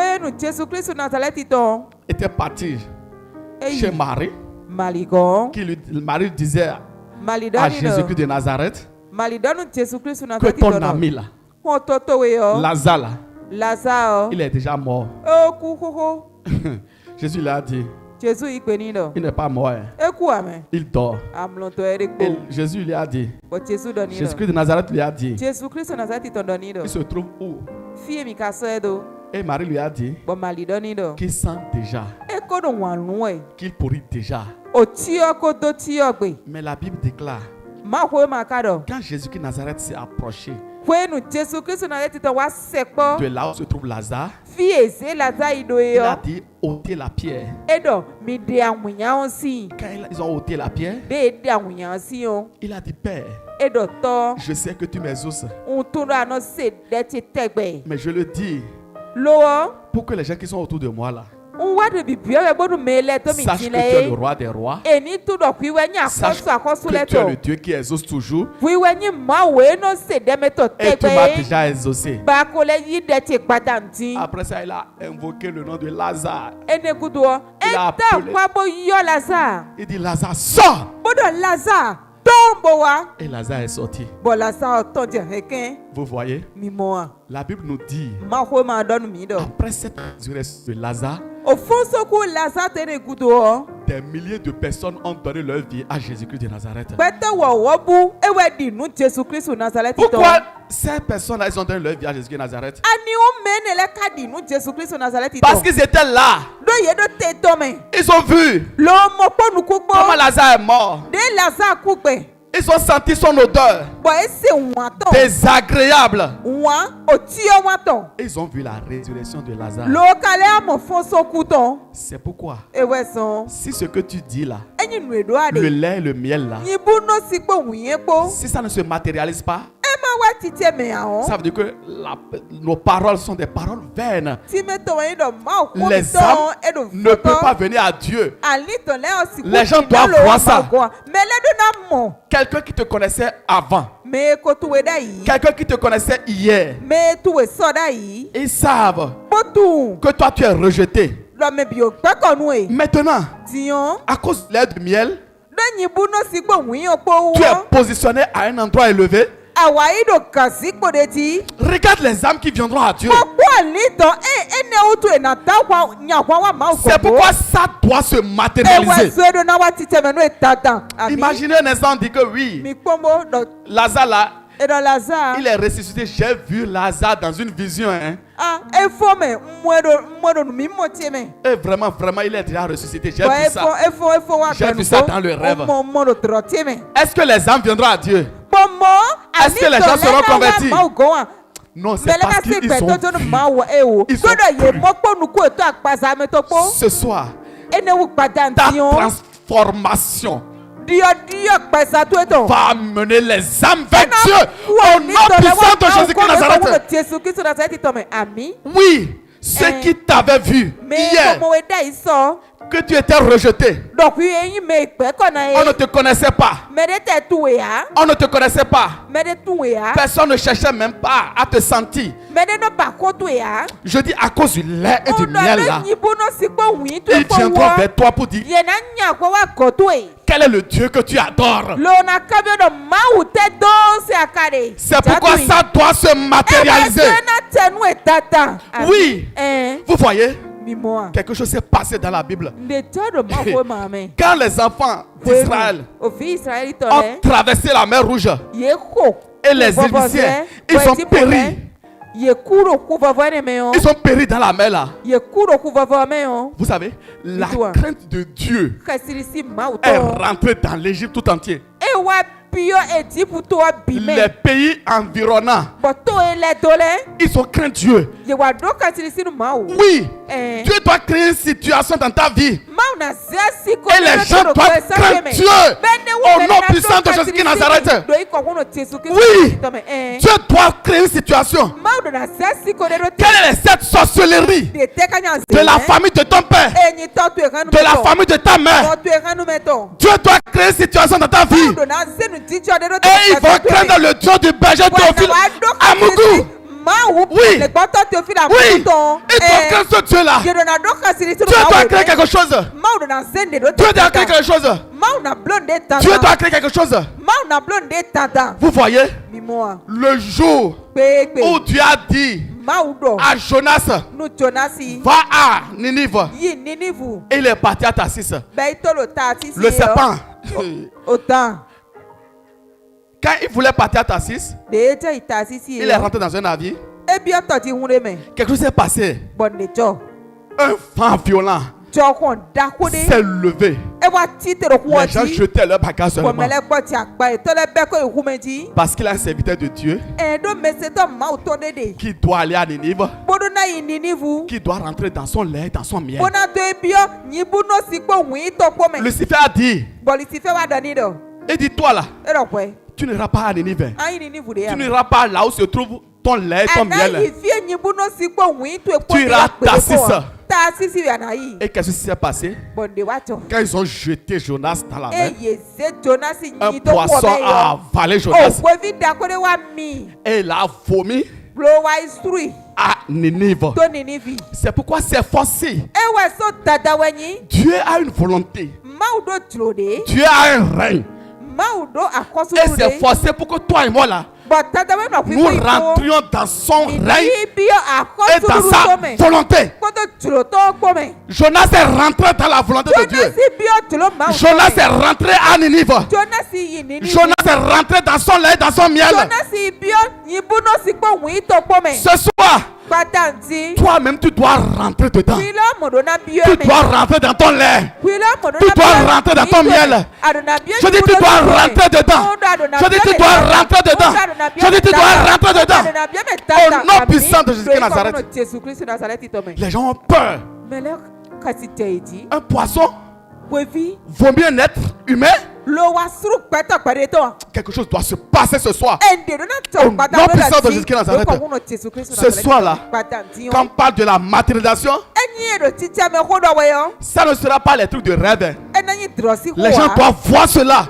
était parti chez Marie, Marie disait à Jésus-Christ de Nazareth que ton ami là, Lazare, il est déjà mort. Jésus lui a dit, il n'est pas mort, il dort. Et Jésus lui a dit, Jésus-Christ de Nazareth lui a dit, il se trouve où? Et Marie lui a dit qu'il sent déjà, qu'il pourrit déjà. Mais la Bible déclare, quand Jésus-Christ de Nazareth s'est approché Kwenu Jésus Christ na leti to wa sekpo. de là où se trouve Lazare, Fi eze Lazare ido il a yo. dit ôtez la pierre. Edo mi de awunya onsi. Quand ils ont ôté la pierre, De awunya onsi on. il a dit Père, Edo to. je sais que tu m'exauces, Untura no se de ti tegbe. mais je le dis Lo pour que les gens qui sont autour de moi là Unwa de bibio we bodu mele to mi sachent que tu jile es le e. roi des rois, Eni tu do kwiwe nya sache akosu que tu es le leto. Dieu qui exauce toujours Kwiwe nyi ma we no se de me to et tu m'as tegbe. déjà exaucé. Ba ko le yi de ti padanti. Après ça, il a invoqué le nom de Lazare. Ene kudo. Il a Eta appelé. kwa bo yo Lazare. Il dit Lazare, sors! Bodo Lazare. Tombo wa. Et Lazare est sorti. Bo Lazare ton je heken. Vous voyez, Mi mo a. la Bible nous dit, Ma ho ma don mi do. après cette résurrection de Lazare, O fonso ku Lazare tene kudo. des milliers de personnes ont donné leur vie à Jésus-Christ de Nazareth. Bete wo wo bu ewe di nu Jésus Christ Nazareth to. Pourquoi ces personnes-là, ils ont donné leur vie à Jésus-Christ de Nazareth? Ani o mene le ka di nu Jésus Christ Nazareth to. Parce qu'ils étaient là. Do ye do te to me. Ils ont vu Lo mo po nu ku comment gbo. Lazare est mort. De Lazare ku gbe. Ils ont senti son odeur Bo ese won ton. désagréable. Won o ti o won ton. Ils ont vu la résurrection de Lazare. Lo kale amo fonso ku ton. C'est pourquoi, Ewe son. si ce que tu dis là, Enyi nu edo ade. le lait et le miel là, Ni bu no si po wiyen po. si ça ne se matérialise pas, E ma wa tite me ahon. ça veut dire que nos paroles sont des paroles vaines. Ti me to yin do ma o ko Les ton âmes edo ne peuvent pas foto. venir à Dieu. Ali ton le o si ku. Les gens ti doivent na lo voir wa ça. ma go. Me le do na mo. Quelqu'un qui te connaissait avant, Me ko tu we da yi. quelqu'un qui te connaissait hier, Me tu we so da yi. ils savent Potu. que toi tu es rejeté. Lo me bi o pe ko nu e. Maintenant, Dion. à cause de l'air de miel, Denyi bu no si po wiyen po tu es wo. positionné à un endroit élevé. Awa yi do kan si po de ti. Regarde les âmes qui viendront à Dieu. Mo po ali ton ene o tu e na ta kwa nya kwa wa ma o ko. C'est pourquoi ça doit se Ewe matérialiser. so edo na wa tite me no e tatan. Ami. Imaginez un instant, on dit que oui, Mi pombo do Lazare là, edo Lazare. il est ressuscité. J'ai vu Lazare dans une vision. Hein. Ah, e fo me mwedo no mi mo tie me. Et vraiment, vraiment, il est déjà ressuscité. J'ai Bo vu e ça. fo wa J'ai kan vu ça dans le rêve. Mo do tro tie me. Est-ce que les âmes viendront à Dieu? Pomo Est-ce que les gens seront convertis? Ma o go an. Non, c'est Mele parce ka se qu'ils pe ont to to no vu. ma wo e wo. Ils ont Godo ye cru. mo po nu ku e to apasa me to po. Ce soir, Ene wu ta padantion. transformation Dio pesa to eto. va amener les âmes vers Dieu au nom puissant de Jésus-Christ de Nazareth. Jésus Christ de Nazareth to me ami. Oui, ceux qui t'avaient vu Me hier, como we da iso. que tu étais rejeté, Donc oui, me pe kona on ne e. te connaissait pas. Me de te tu ya. On ne te connaissait pas. Me de tu ya. Personne ne cherchait même pas à te sentir. Me de no pa ko tu ya. Je dis à cause du lait et du Ondo miel le là, nyi bu no si po wi to ils po viendront wo. vers toi pour dire Ye na nya ko wa ko tu e. quel est le Dieu que tu adores. Lo na kabio do ma u te do se akare. C'est pourquoi ça doit se matérialiser. na tenu e tata. Oui. Vous voyez, Mi mo. quelque chose s'est passé dans la Bible. Ne te do ma ko ma me. Quand les enfants d'Israël O fi Israël to ont le. traversé la mer Rouge Ye ko. et les Égyptiens, ils ont péri. Ye kuro ku vavo ne me yo. Ils ont péri dans la mer là. Ye kuro ku vavo me yo. Vous savez, la Dis-toi. crainte de Dieu Kasiri si ma u est to. rentrée dans l'Égypte tout entier. E wa pio Égypte to Les bime. pays environnants, Bo to ele dole. ils ont craint Dieu. Ye wa do kasiri si ma u. Oui, Eh. Dieu doit créer une situation dans ta vie. Ma u na zesi ko. Et les gens doivent craindre Dieu au nom puissant de Jésus-Christ de Nazareth. Do iko ko no Jésus Christ. Oui. Eh. Dieu doit créer une situation. Ma u na zesi ko de do. Quelle est cette sorcellerie De te kanya de la famille de ton père, Enyi to tu e kanu. de la famille de ta mère? Tu e kanu meto. Dieu doit créer une situation dans ta vie. Et ils vont craindre le Dieu du berger Théophile Amougou. Oui. Oui. Ils doivent craindre ce Dieu-là. Dieu doit créer quelque chose. Dieu doit créer quelque chose. Dieu doit créer quelque chose. Vous voyez, le jour où Dieu a dit à Jonas, va à Ninive, et il est parti à Tarsis. Le serpent, quand il voulait partir à Tarsis, il est rentré dans un navire. Quelque chose s'est passé. Un vent violent jọkàn dákúdé. s'est levé. ẹ wá títẹ̀rọ̀ kú Les gens ọtí. jetaient leur bagage seulement. Bọ̀mẹ̀lẹ̀ gbọ́ ti àgbà ìtọ́lẹ̀ bẹ́ẹ̀ kó ìhú méjì. Parce qu'il a un serviteur de Dieu ẹ̀ẹ́dọ́ mẹsẹ̀tọ̀ máa tó dédé. qui doit aller à Ninive, bọ́dún náà yìí ní nívu. qui doit rentrer dans son lait, dans son miel. bọ́nà tó ebi ọ́ yìnbó náà sì pé òun yìí tó pọ́ mẹ́. Lucifer a dit, bọ̀lì ti fẹ́ wá dán ní dọ̀. et dis-toi là, ẹ rọ̀ pẹ́. tu n'iras pas à Ninive. ayin ní nívu de yà. Tu n'iras pas là où se trouve ton lait, ton àná yìí miel. fi yìnbó náà sì pé òun yìí tó epo Tu iras Tarsis. Tarsis yà náà yìí. Et qu'est-ce qui s'est passé? bọ̀ǹdè wá tọ̀. Quand ils ont jeté Jonas dans la mer, eye ṣe Jonas un yìí tó pọ̀ poisson mẹ́ a yọ. avalé Jonas òkú fi dákúdé wá mi. et il a vomi blow wise three à Ninive. tó ní níbi. C'est pourquoi c'est forcé. ewé so dada wẹ̀nyí. Dieu a une volonté. máa do tìlò dé. Dieu a un règne. máa do àkọsílẹ̀ Et c'est forcé pour que toi et moi là, bọ̀ dada wẹ̀ náà fi nous fún ìfowó. rentrions dans son règne ìdí et dans àkọsílẹ̀ sa tó mẹ́. volonté. kótó tìlò tó gbọ́ mẹ́. Jonas est rentré dans la volonté de Dieu. Jonas bí ó tìlò máa ń Jonas est rentré à Ninive. Jonas yìí ní níbi. Jonas est rentré dans son lait, dans son miel. Jonas bí ó yìnbó náà sì pé òun yìí tó gbọ́ mẹ́. Ce soir, pàtàkì. toi-même, tu dois rentrer dedans. Wílọ́ mọ̀dọ́nà bí ó Tu mẹ́. dois rentrer dans ton lait. Wílọ́ mọ̀dọ́nà Tu bí ó dois mẹ́. rentrer dans ton miel. Àdùnnà bí ó Je dis, tu dois rentrer dedans. Je dis, tu dois rentrer dedans. Je dis, tu dois rentrer dedans. Au nom puissant de Jésus de Nazareth. Les gens ont peur. Un poisson vomit un être humain. Quelque chose doit se passer ce soir. Au nom puissant de Jésus de Nazareth. Ce soir-là, quand on parle de la matérialisation, ça ne sera pas les trucs de rêve. Les gens doivent voir cela.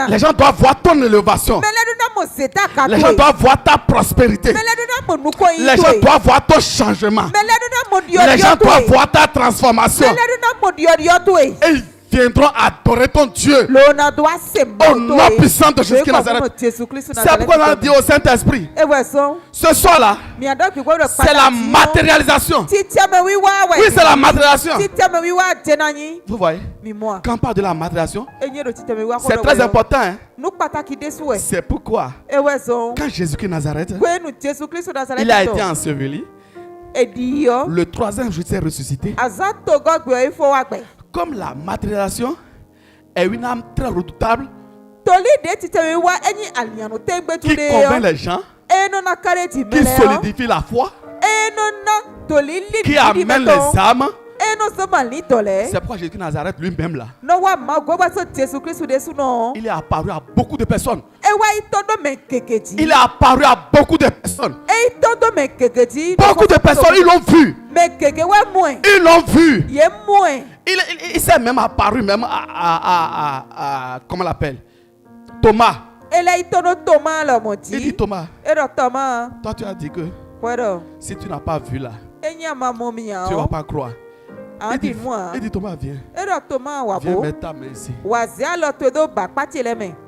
Les gens doivent voir ton élévation. Les gens doivent voir ta prospérité. Les gens doivent voir ton changement. Les gens doivent voir ta transformation. Et ils viendront adorer ton Dieu. Au nom puissant de Jésus de Nazareth. C'est pourquoi on a dit au Saint-Esprit, ce soir-là, c'est la matérialisation. Oui, c'est la matérialisation. Vous voyez, quand on parle de la matérialisation, c'est très important. Hein? C'est pourquoi, quand Jésus-Christ de Nazareth, il a été enseveli, le troisième jour, il s'est ressuscité. Comme la matérialisation est une âme très redoutable qui convainc les gens, qui solidifie la foi, qui amène les âmes. C'est pourquoi Jésus de Nazareth lui-même là, il est apparu à beaucoup de personnes. Il est apparu à beaucoup de personnes. Beaucoup de personnes, ils l'ont vu. Ils l'ont vu. Il s'est même apparu même à comment on l'appelle, Thomas. Il dit Thomas, toi tu as dit que si tu n'as pas vu là, tu ne vas pas croire. Il dit Thomas, viens. Viens mettre ta main ici.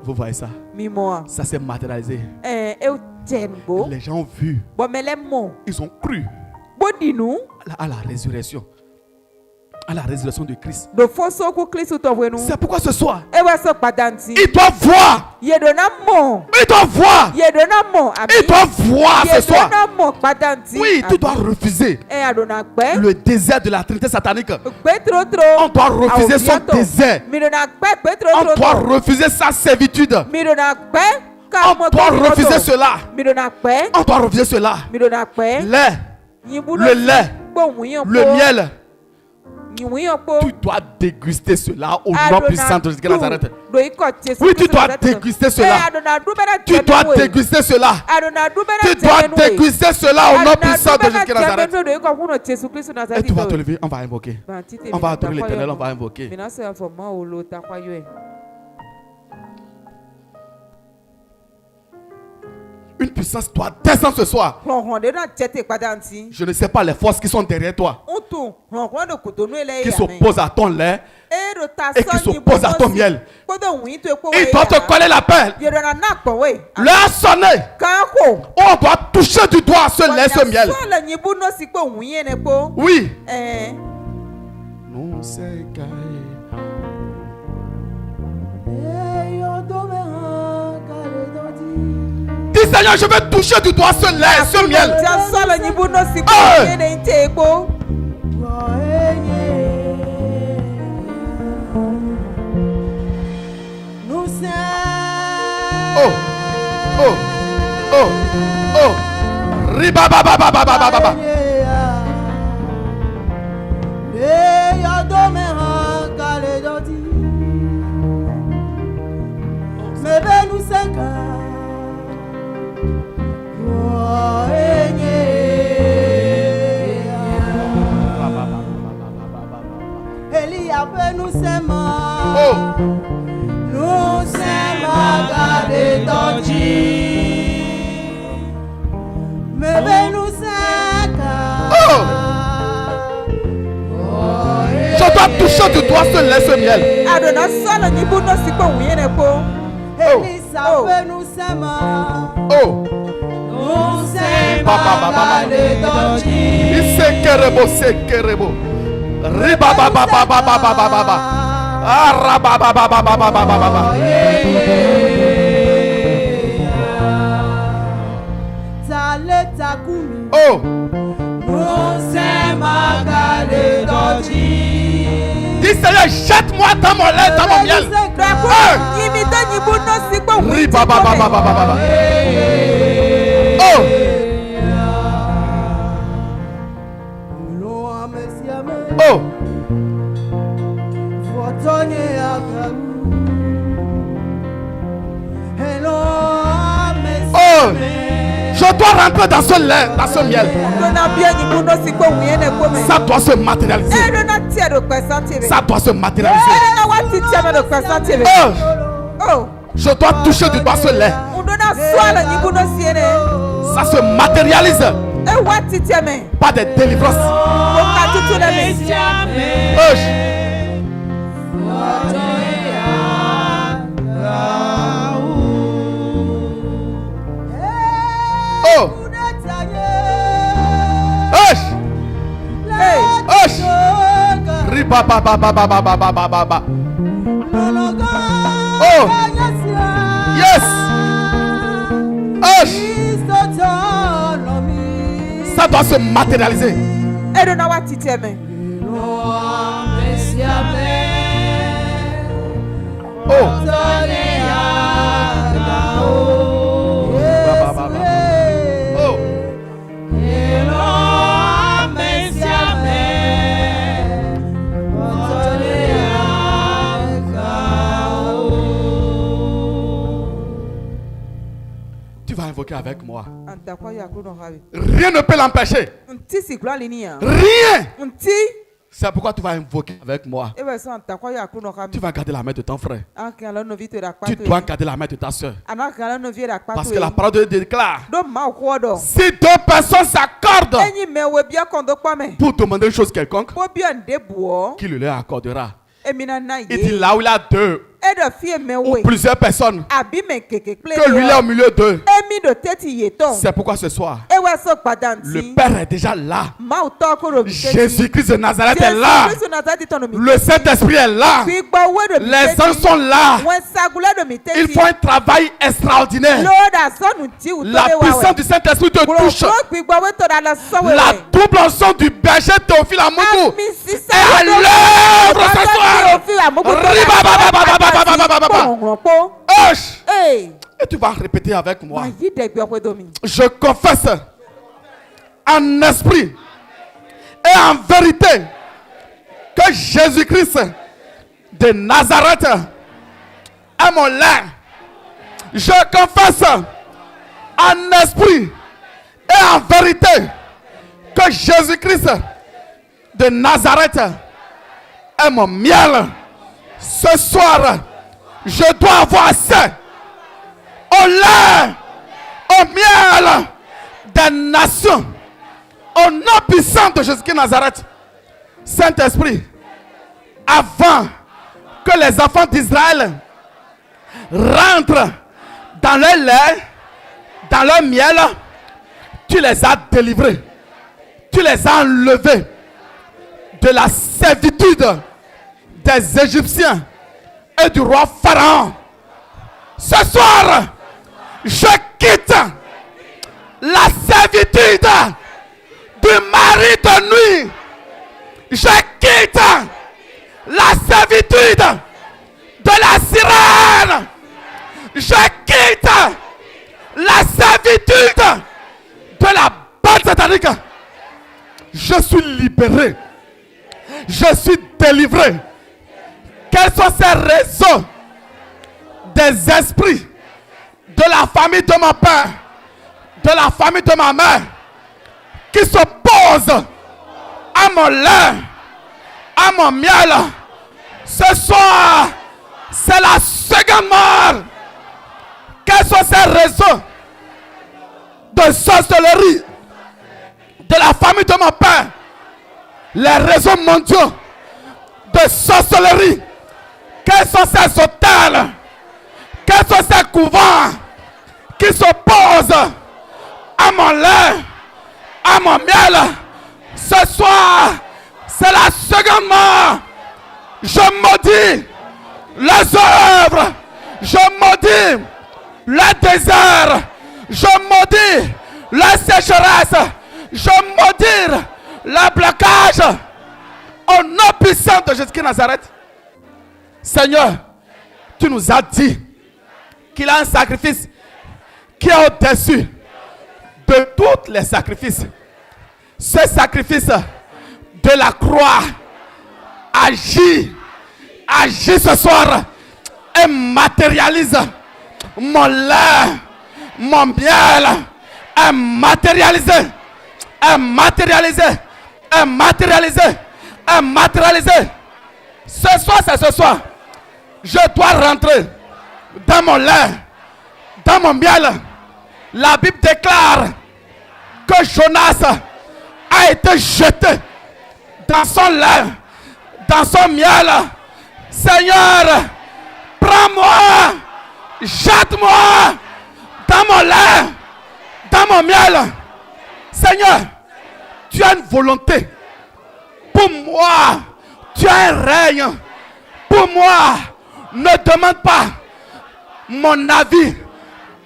Vous voyez ça? Ça s'est matérialisé. Les gens ont vu. Ils ont cru à la résurrection. À la résurrection de Christ. C'est pourquoi ce soir, il doit voir. Il doit voir. Il doit voir ce soir. Oui, tu dois refuser le désert de la Trinité satanique. On doit refuser son désert. On doit refuser sa servitude. On doit refuser cela. On doit refuser cela. Le lait, le miel. Tu dois déguster cela au nom puissant de Jésus de Nazareth. Oui, tu dois déguster cela. Tu dois déguster cela. Tu dois déguster cela au nom puissant de Jésus de Nazareth. Et tu vas te lever, on va invoquer. On va adorer l'Éternel, on va invoquer. Une puissance doit descendre ce soir. Je ne sais pas les forces qui sont derrière toi, qui s'opposent à ton lait et qui s'opposent à ton miel. Ils doivent te coller la pelle. Leur sonner. On doit toucher du doigt ce lait, ce miel. Oui. Non, c'est dis Seigneur, je vais toucher du doigt ce lait, ce miel. Oh, oh, oh, oh. Riba ba ba ba ba ba ba ba. Nous sommes Oh, nous sommes regardés dans Dieu. Mais nous sommes oh. Je dois toucher du doigt ce lait, ce miel. Adona solo ni buno sikpo wuyene po. Elisa nous sommes Oh, nous sommes ba, ba, ba, ba, ba. regardés dans Dieu. Isekerebo, sekerebo. Riba ba ba ba ba ba ba ba ba ba. Ah, raba ba ba ba ba ba ba ba ba. Oh, Nous sommes regardés dans Dieu. dis Seigneur, jette-moi dans mon lait, dans mon miel. Imita ni buno sikpo Riba ba ba ba ba ba ba ba. Oh, oh. Oh, je dois rentrer dans ce lait, dans ce miel. Dona bien ni buno sikpo wuyene po me. Ça doit se matérialiser. Dona tia do kwesa tebe. Ça doit se matérialiser. Dona wati tia do kwesa tebe. Oh, Oh, je dois toucher du doigt ce lait. dona swala ni buno siene. Ça se matérialise E wati tia me. par des délivrances. Ko ka tutu le me. Oh, oh, Hey, oh. Riba ba ba ba ba ba ba ba ba ba ba. Oh, yes. Oh, ça doit se matérialiser. e dona wati tia me. Oh, oh. Tu vas invoquer avec moi. Anta kwa ya kuno hawi. Rien ne peut l'empêcher. Nti sikla linia. Rien. Nti C'est pourquoi tu vas invoquer avec moi. e be so anta kwa ya kuno Tu hawi. vas garder la main de ton frère. Anka la no vito da Tu kwato. dois garder la main de ta soeur. Anaka la no vie da kwato. Parce que la parole de Dieu déclare, do ma ko do. si deux personnes s'accordent Enyi me we bia kondo kwa me. pour demander une chose quelconque, Bo bia nde buo. qui le leur accordera. Emina na Il dit ye. là où il y a deux E do fie me ou we. plusieurs personnes, Abi me keke ple. que lui est au milieu d'eux. Emi do teti yeton. C'est pourquoi ce soir, E wa so le padanti. Père est déjà là. Ma o to ko ro mi teti. Jésus-Christ de Nazareth est là. Jésus Nazareth tono mi. Le Saint-Esprit est là. Fi gbo we do mi. Les anges sont là. Wọn sagula do mi teti. Ils font un travail extraordinaire. Lord asonu ti u to La le wa puissance du Saint-Esprit te touche. La double onction du berger Théophile Amougou est à l'œuvre ce soir. Riba ba ba ba ba ba ba ba ba ba ba. Hoche. Et tu vas répéter avec moi. Je confesse en esprit et en vérité que Jésus-Christ de Nazareth est mon lait. Je confesse en esprit et en vérité que Jésus-Christ de Nazareth est mon miel. Ce soir, je dois avoir accès au lait, au miel des nations, au nom puissant de Jésus-Christ de Nazareth. Saint-Esprit, avant que les enfants d'Israël rentrent dans le lait, dans le miel, tu les as délivrés, tu les as enlevés de la servitude des Égyptiens et du roi Pharaon. Ce soir, je quitte la servitude du mari de nuit. Je quitte la servitude de la sirène. Je quitte la servitude de la bande satanique. Je suis libéré. Je suis délivré. Quels sont ces réseaux des esprits de la famille de mon père, de la famille de ma mère, qui s'opposent à mon lait, à mon miel? Ce soir, c'est la seconde mort. Quels sont ces réseaux de sorcellerie de la famille de mon père? Les réseaux mondiaux de sorcellerie. Quels sont ces hôtels? Quels sont ces couvents qui s'opposent à mon lait, à mon miel? Ce soir, c'est la seconde mort. Je maudis les œuvres. Je maudis le désert. Je maudis la sécheresse. Je maudis le blocage. Au nom puissant de Jésus-Christ Nazareth. Seigneur, tu nous as dit qu'il a un sacrifice qui est au-dessus de tous les sacrifices. Ce sacrifice de la croix agit ce soir et matérialise mon lait, mon miel, est matérialisé, est matérialisé, est matérialisé, est matérialisé. Ce soir, c'est ce soir. Je dois rentrer dans mon lait, dans mon miel. La Bible déclare que Jonas a été jeté dans son lait, dans son miel. Seigneur, prends-moi, jette-moi dans mon lait, dans mon miel. Seigneur, tu as une volonté. Pour moi, tu as un règne. Pour moi, ne demande pas mon avis.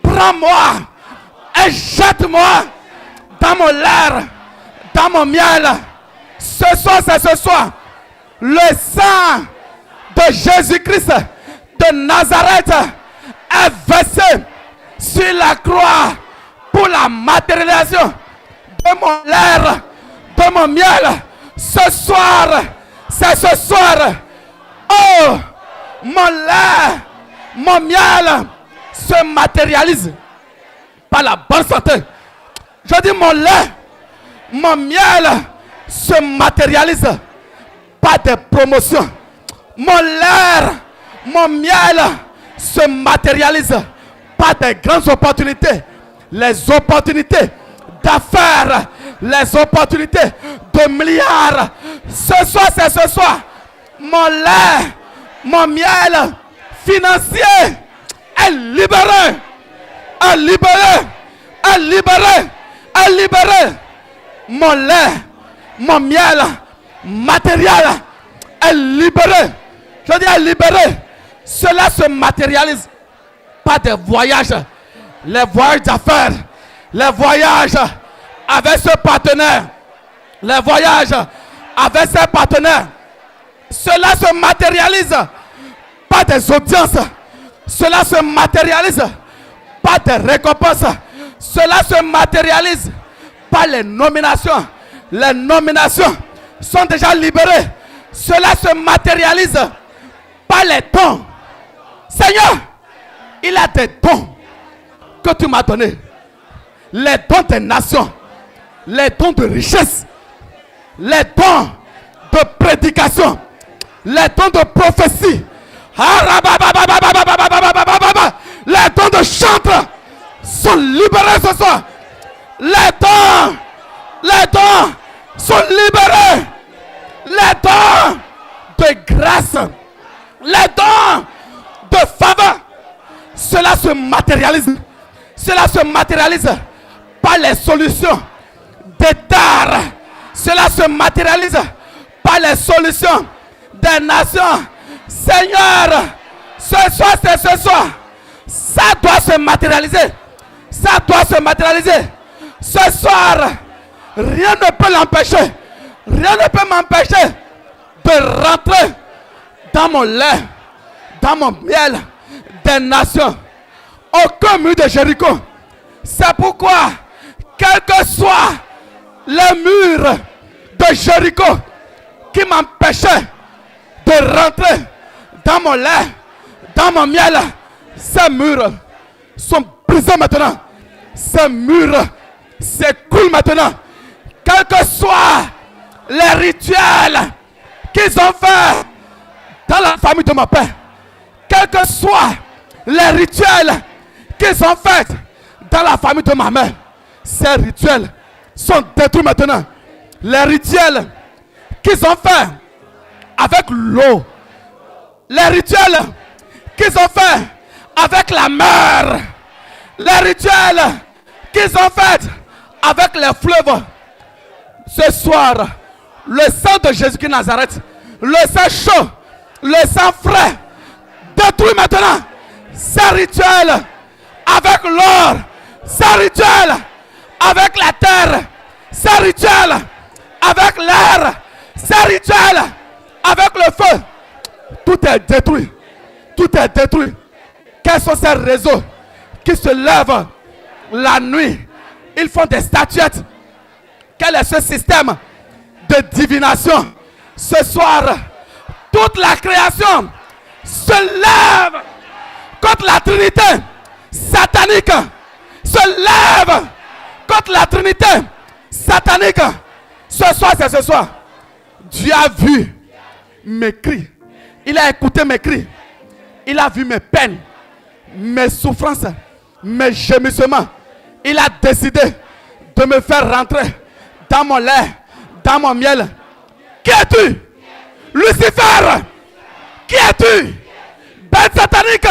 Prends-moi et jette-moi dans mon lait, dans mon miel. Ce soir, c'est ce soir. Le sang de Jésus-Christ de Nazareth est versé sur la croix pour la matérialisation de mon lait, de mon miel. Ce soir, c'est ce soir. Oh, mon lait, mon miel se matérialise par la bonne santé. Je dis mon lait, mon miel se matérialise par des promotions. Mon lait, mon miel se matérialise par des grandes opportunités. Les opportunités d'affaires, les opportunités de milliards. Ce soir, c'est ce soir. Mon lait, mon miel financier est libéré, est libéré, est libéré, est libéré. Mon lait, mon miel matériel est libéré. Je dis est libéré. Cela se matérialise par des voyages, les voyages d'affaires, les voyages avec ce partenaire, les voyages avec ses partenaires. Cela se matérialise par des audiences. Cela se matérialise par des récompenses. Cela se matérialise par les nominations. Les nominations sont déjà libérées. Cela se matérialise par les dons. Seigneur, il y a des dons que tu m'as donnés. Les dons des nations, les dons de richesse, les dons de prédication, les dons de prophétie, les dons de chantre sont libérés ce soir. Les dons sont libérés. Les dons de grâce, les dons de faveur, cela se matérialise. Cela se matérialise par les solutions des terres. Cela se matérialise par les solutions des nations. Seigneur, ce soir, c'est ce soir. Ça doit se matérialiser. Ça doit se matérialiser. Ce soir, rien ne peut l'empêcher. Rien ne peut m'empêcher de rentrer dans mon lait, dans mon miel des nations. aucun mur de Jéricho. C'est pourquoi, quel que soit le mur de Jéricho qui m'empêchait de rentrer dans mon lait, dans mon miel, ces murs sont brisés maintenant. Ces murs s'écoulent maintenant. Quels que soient les rituels qu'ils ont fait dans la famille de mon père, quels que soient les rituels qu'ils ont fait dans la famille de ma mère, ces rituels sont détruits maintenant. Les rituels qu'ils ont fait avec l'eau, les rituels qu'ils ont fait avec la mer, les rituels qu'ils ont fait avec les fleuves. Ce soir, le sang de Jésus-Christ de Nazareth, le sang chaud, le sang frais, détruit maintenant ces rituels avec l'or, ces rituels avec la terre, ces rituels avec l'air, ces rituels avec le feu. Tout est détruit. Tout est détruit. Quels sont ces réseaux qui se lèvent la nuit? Ils font des statuettes. Quel est ce système de divination? Ce soir, toute la création se lève contre la Trinité satanique. Se lève contre la Trinité satanique. Ce soir, c'est ce soir. Dieu a vu mes cris. Il a écouté mes cris. Il a vu mes peines, mes souffrances, mes gémissements. Il a décidé de me faire rentrer dans mon lait, dans mon miel. Qui es-tu? Lucifer. Qui es-tu? Bête satanique.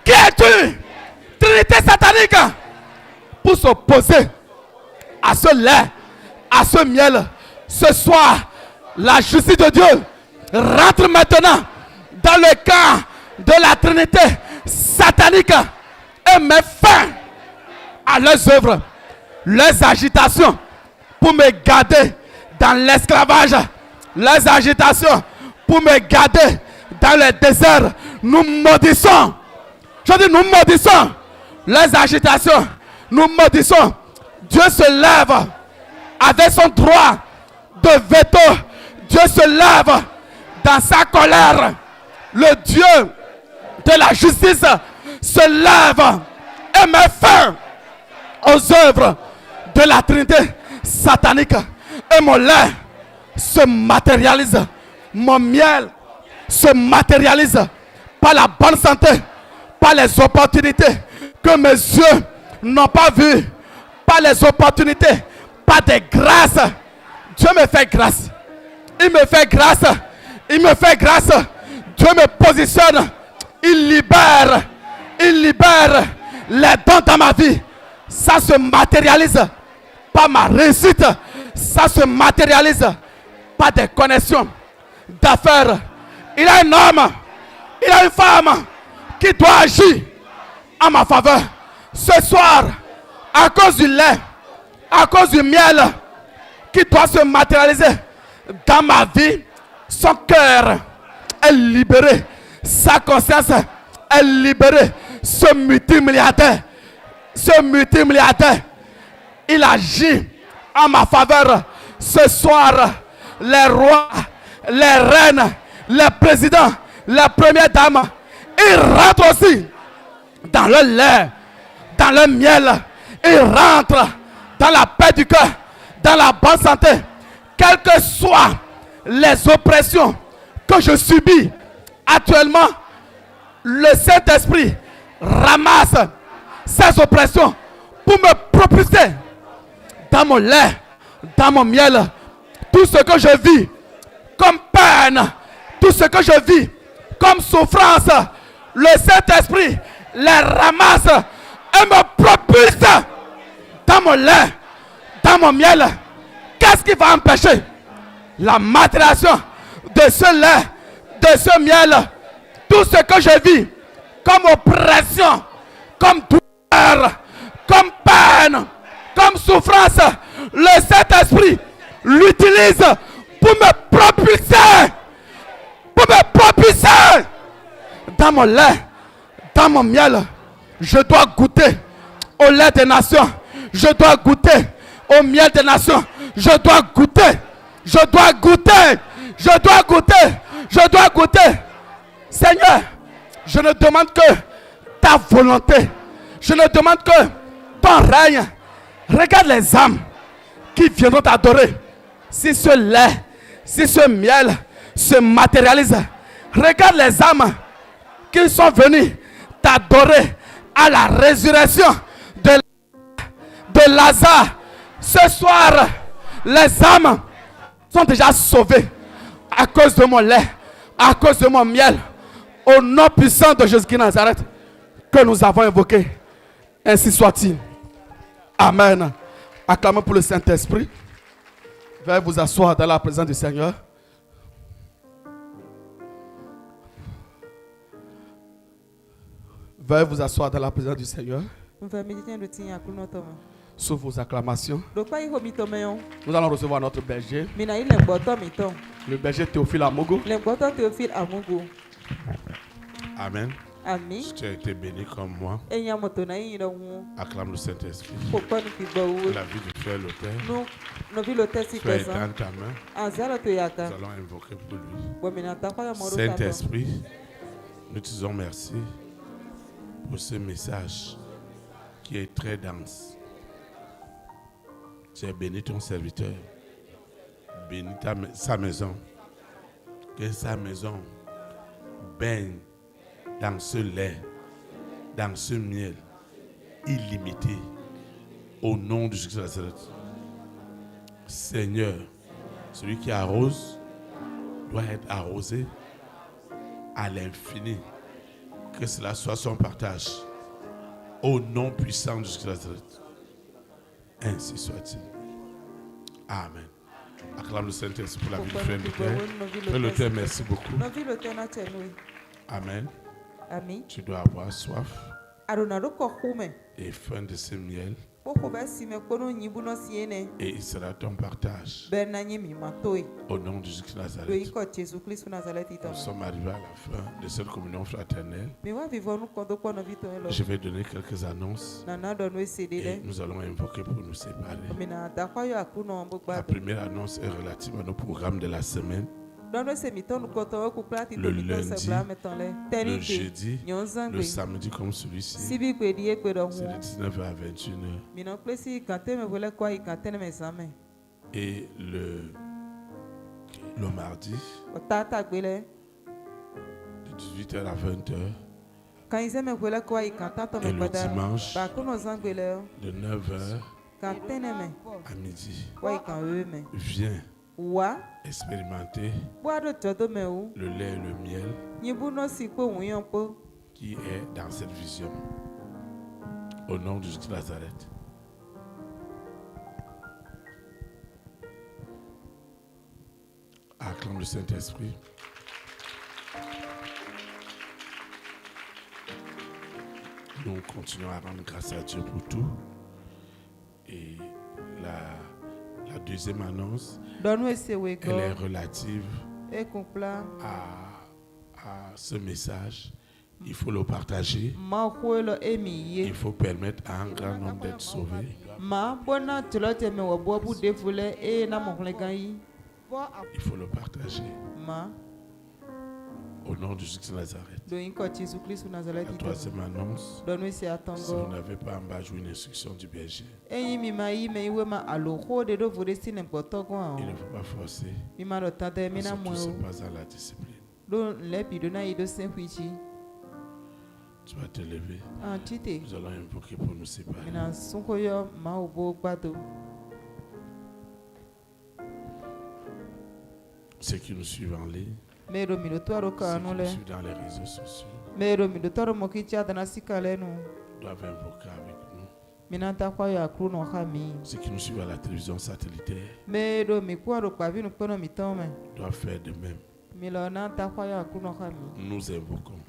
Qui es-tu? Trinité satanique. Pour s'opposer à ce lait, à ce miel. Ce soir, la justice de Dieu rentre maintenant dans le camp de la Trinité satanique et met fin à leurs œuvres, leurs agitations pour me garder dans l'esclavage, leurs agitations pour me garder dans le désert. Nous maudissons. Je dis nous maudissons leurs agitations. Nous maudissons. Dieu se lève avec son droit de veto. Dieu se lève dans sa colère. Le Dieu de la justice se lève et met fin aux œuvres de la Trinité satanique. Et mon lait se matérialise. Mon miel se matérialise par la bonne santé, par les opportunités que mes yeux n'ont pas vues, par les opportunités, par des grâces. Dieu me fait grâce. Il me fait grâce. Il me fait grâce. Dieu me positionne. Il libère. Il libère les dons dans ma vie. Ça se matérialise par ma réussite. Ça se matérialise par des connexions d'affaires. Il y a un homme, il y a une femme qui doit agir en ma faveur. Ce soir, à cause du lait, à cause du miel qui doit se matérialiser dans ma vie, son cœur est libéré. Sa conscience est libérée. Ce multimilliardaire, il agit en ma faveur. Ce soir, les rois, les reines, les présidents, les premières dames, ils rentrent aussi dans le lait, dans le miel. Ils rentrent dans la paix du cœur, dans la bonne santé. Quelles que soient les oppressions que je subis actuellement, le Saint-Esprit ramasse ces oppressions pour me propulser dans mon lait, dans mon miel. Tout ce que je vis comme peine, tout ce que je vis comme souffrance, le Saint-Esprit les ramasse et me propulse dans mon lait, dans mon miel. Qu'est-ce qui va empêcher la matérialisation de ce lait, de ce miel? Tout ce que je vis comme oppression, comme douleur, comme peine, comme souffrance, le Saint-Esprit l'utilise pour me propulser, dans mon lait, dans mon miel. Je dois goûter au lait des nations. Je dois goûter au miel des nations. Je dois goûter. Je dois goûter. Je dois goûter. Je dois goûter. Seigneur, je ne demande que ta volonté. Je ne demande que ton règne. Regarde les âmes qui viendront t'adorer. Si ce lait, si ce miel se matérialise, regarde les âmes qui sont venues t'adorer à la résurrection de Lazare. Ce soir, les âmes sont déjà sauvées à cause de mon lait, à cause de mon miel. Au nom puissant de Jésus-Christ Nazareth que nous avons invoqué. Ainsi soit-il. Amen. Acclamons pour le Saint-Esprit. Veuillez vous asseoir dans la présence du Seigneur. Veuillez vous asseoir dans la présence du Seigneur. Sous vos acclamations, nous allons recevoir notre berger, le berger Théophile Amogo. Amen. Amen. Si tu as été béni comme moi, acclame le Saint-Esprit. La vie de frère l'autel, tu es dans ta main. Nous allons invoquer pour lui. Saint-Esprit, nous te disons merci pour ce message qui est très dense. Tu as béni ton serviteur. Bénis sa maison. Que sa maison baigne dans ce lait, dans ce miel illimité, au nom de Jésus de Nazareth. Seigneur, celui qui arrose doit être arrosé à l'infini. Que cela soit son partage. Au nom puissant de Jésus de Nazareth. Ainsi soit-il. Amen. Acclame le Saint-Esprit pour la vie du frère Luther. Frère Luther, merci beaucoup. Amen. Amen. Tu dois avoir soif et faim de ce miel. Et il sera ton partage. Au nom de Jésus de Nazareth. Nous sommes arrivés à la fin de cette communion fraternelle. Je vais donner quelques annonces et nous allons invoquer pour nous séparer. La première annonce est relative à nos programmes de la semaine. Le lundi, le jeudi, le samedi comme celui-ci, c'est de 19h à 21h. Et le mardi, de 18h à 20h. Et le dimanche, de 9h à midi. Viens expérimenter le lait et le miel qui est dans cette vision. Au nom de Jésus de Nazareth. Acclame le Saint-Esprit. Nous continuons à rendre grâce à Dieu pour tout. Et la deuxième annonce, elle est relative à ce message. Il faut le partager. Il faut permettre à un grand nombre d'être sauvés. Il faut le partager. Au nom de Jésus de Nazareth. La troisième annonce, si vous n'avez pas en bas joué une instruction du berger, il ne faut pas forcer. Parce que tout se passe dans la discipline. Tu vas te lever. Nous allons invoquer pour nous séparer. Ceux qui nous suivent en ligne, ceux qui nous suivent dans les réseaux sociaux, doivent invoquer avec nous. Ceux qui nous suivent à la télévision satellitaire doivent faire de même. Nous invoquons.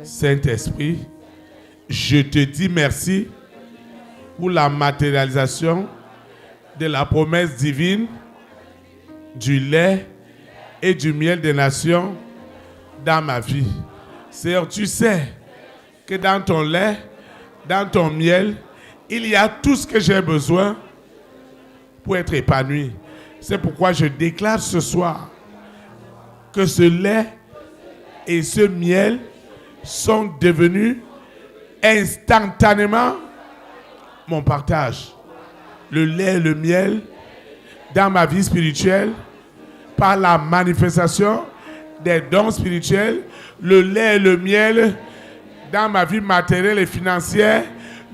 Saint-Esprit, je te dis merci pour la matérialisation de la promesse divine du lait et du miel des nations dans ma vie. Seigneur, tu sais que dans ton lait, dans ton miel, il y a tout ce que j'ai besoin pour être épanoui. C'est pourquoi je déclare ce soir que ce lait et ce miel sont devenus instantanément mon partage. Le lait et le miel dans ma vie spirituelle, par la manifestation des dons spirituels, le lait et le miel dans ma vie matérielle et financière,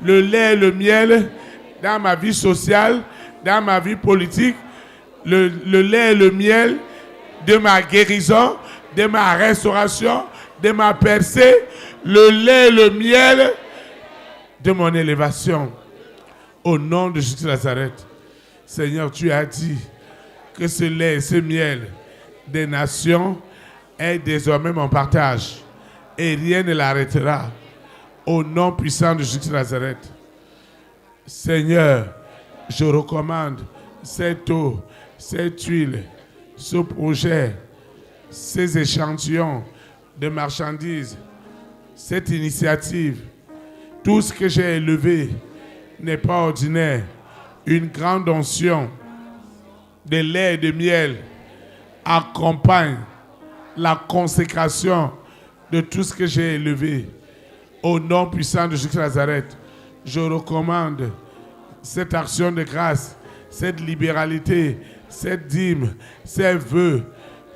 le lait et le miel dans ma vie sociale, dans ma vie politique, le lait et le miel de ma guérison, de ma restauration, de ma percée, le lait et le miel de mon élévation. Au nom de Jésus de Nazareth, Seigneur, tu as dit que ce lait et ce miel des nations est désormais mon partage et rien ne l'arrêtera. Au nom puissant de Jésus de Nazareth, Seigneur, je recommande cette eau, cette huile, ce projet, ces échantillons de marchandises, cette initiative, tout ce que j'ai élevé n'est pas ordinaire. Une grande onction de lait et de miel accompagne la consécration de tout ce que j'ai élevé. Au nom puissant de Jésus de Nazareth, je recommande cette action de grâce, cette libéralité, cette dîme, ces vœux,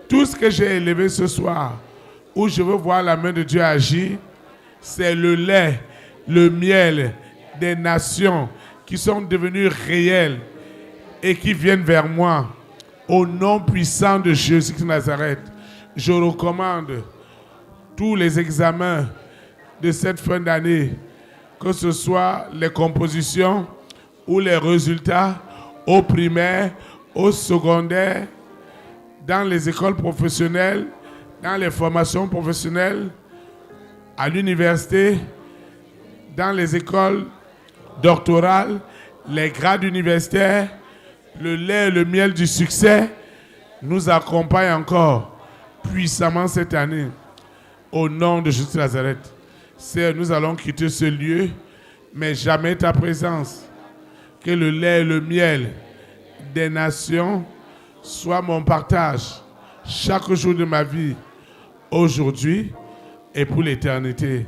tout ce que j'ai élevé ce soir, où je veux voir la main de Dieu agir, c'est le lait, le miel des nations qui sont devenus réels et qui viennent vers moi. Au nom puissant de Jésus de Nazareth, je recommande tous les examens de cette fin d'année, que ce soit les compositions ou les résultats au primaire, au secondaire, dans les écoles professionnelles, dans les formations professionnelles, à l'université, dans les écoles doctorales, les grades universitaires, le lait et le miel du succès nous accompagnent encore puissamment cette année. Au nom de Jésus de Nazareth, Seigneur, nous allons quitter ce lieu, mais jamais ta présence. Que le lait et le miel des nations soient mon partage chaque jour de ma vie, aujourd'hui et pour l'éternité.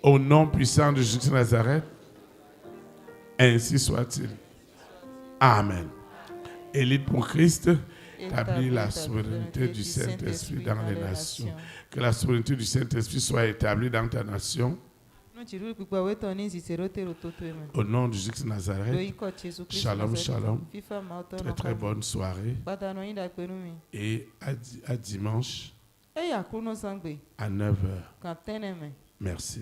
Au nom puissant de Jésus de Nazareth, ainsi soit-il. Amen. Élite pour Christ, établit la souveraineté du Saint-Esprit dans les nations. Que la souveraineté du Saint-Esprit soit établie dans ta nation. Au nom de Jésus de Nazareth, shalom, shalom. Très très bonne soirée. Et à dimanche, à 9h. Merci.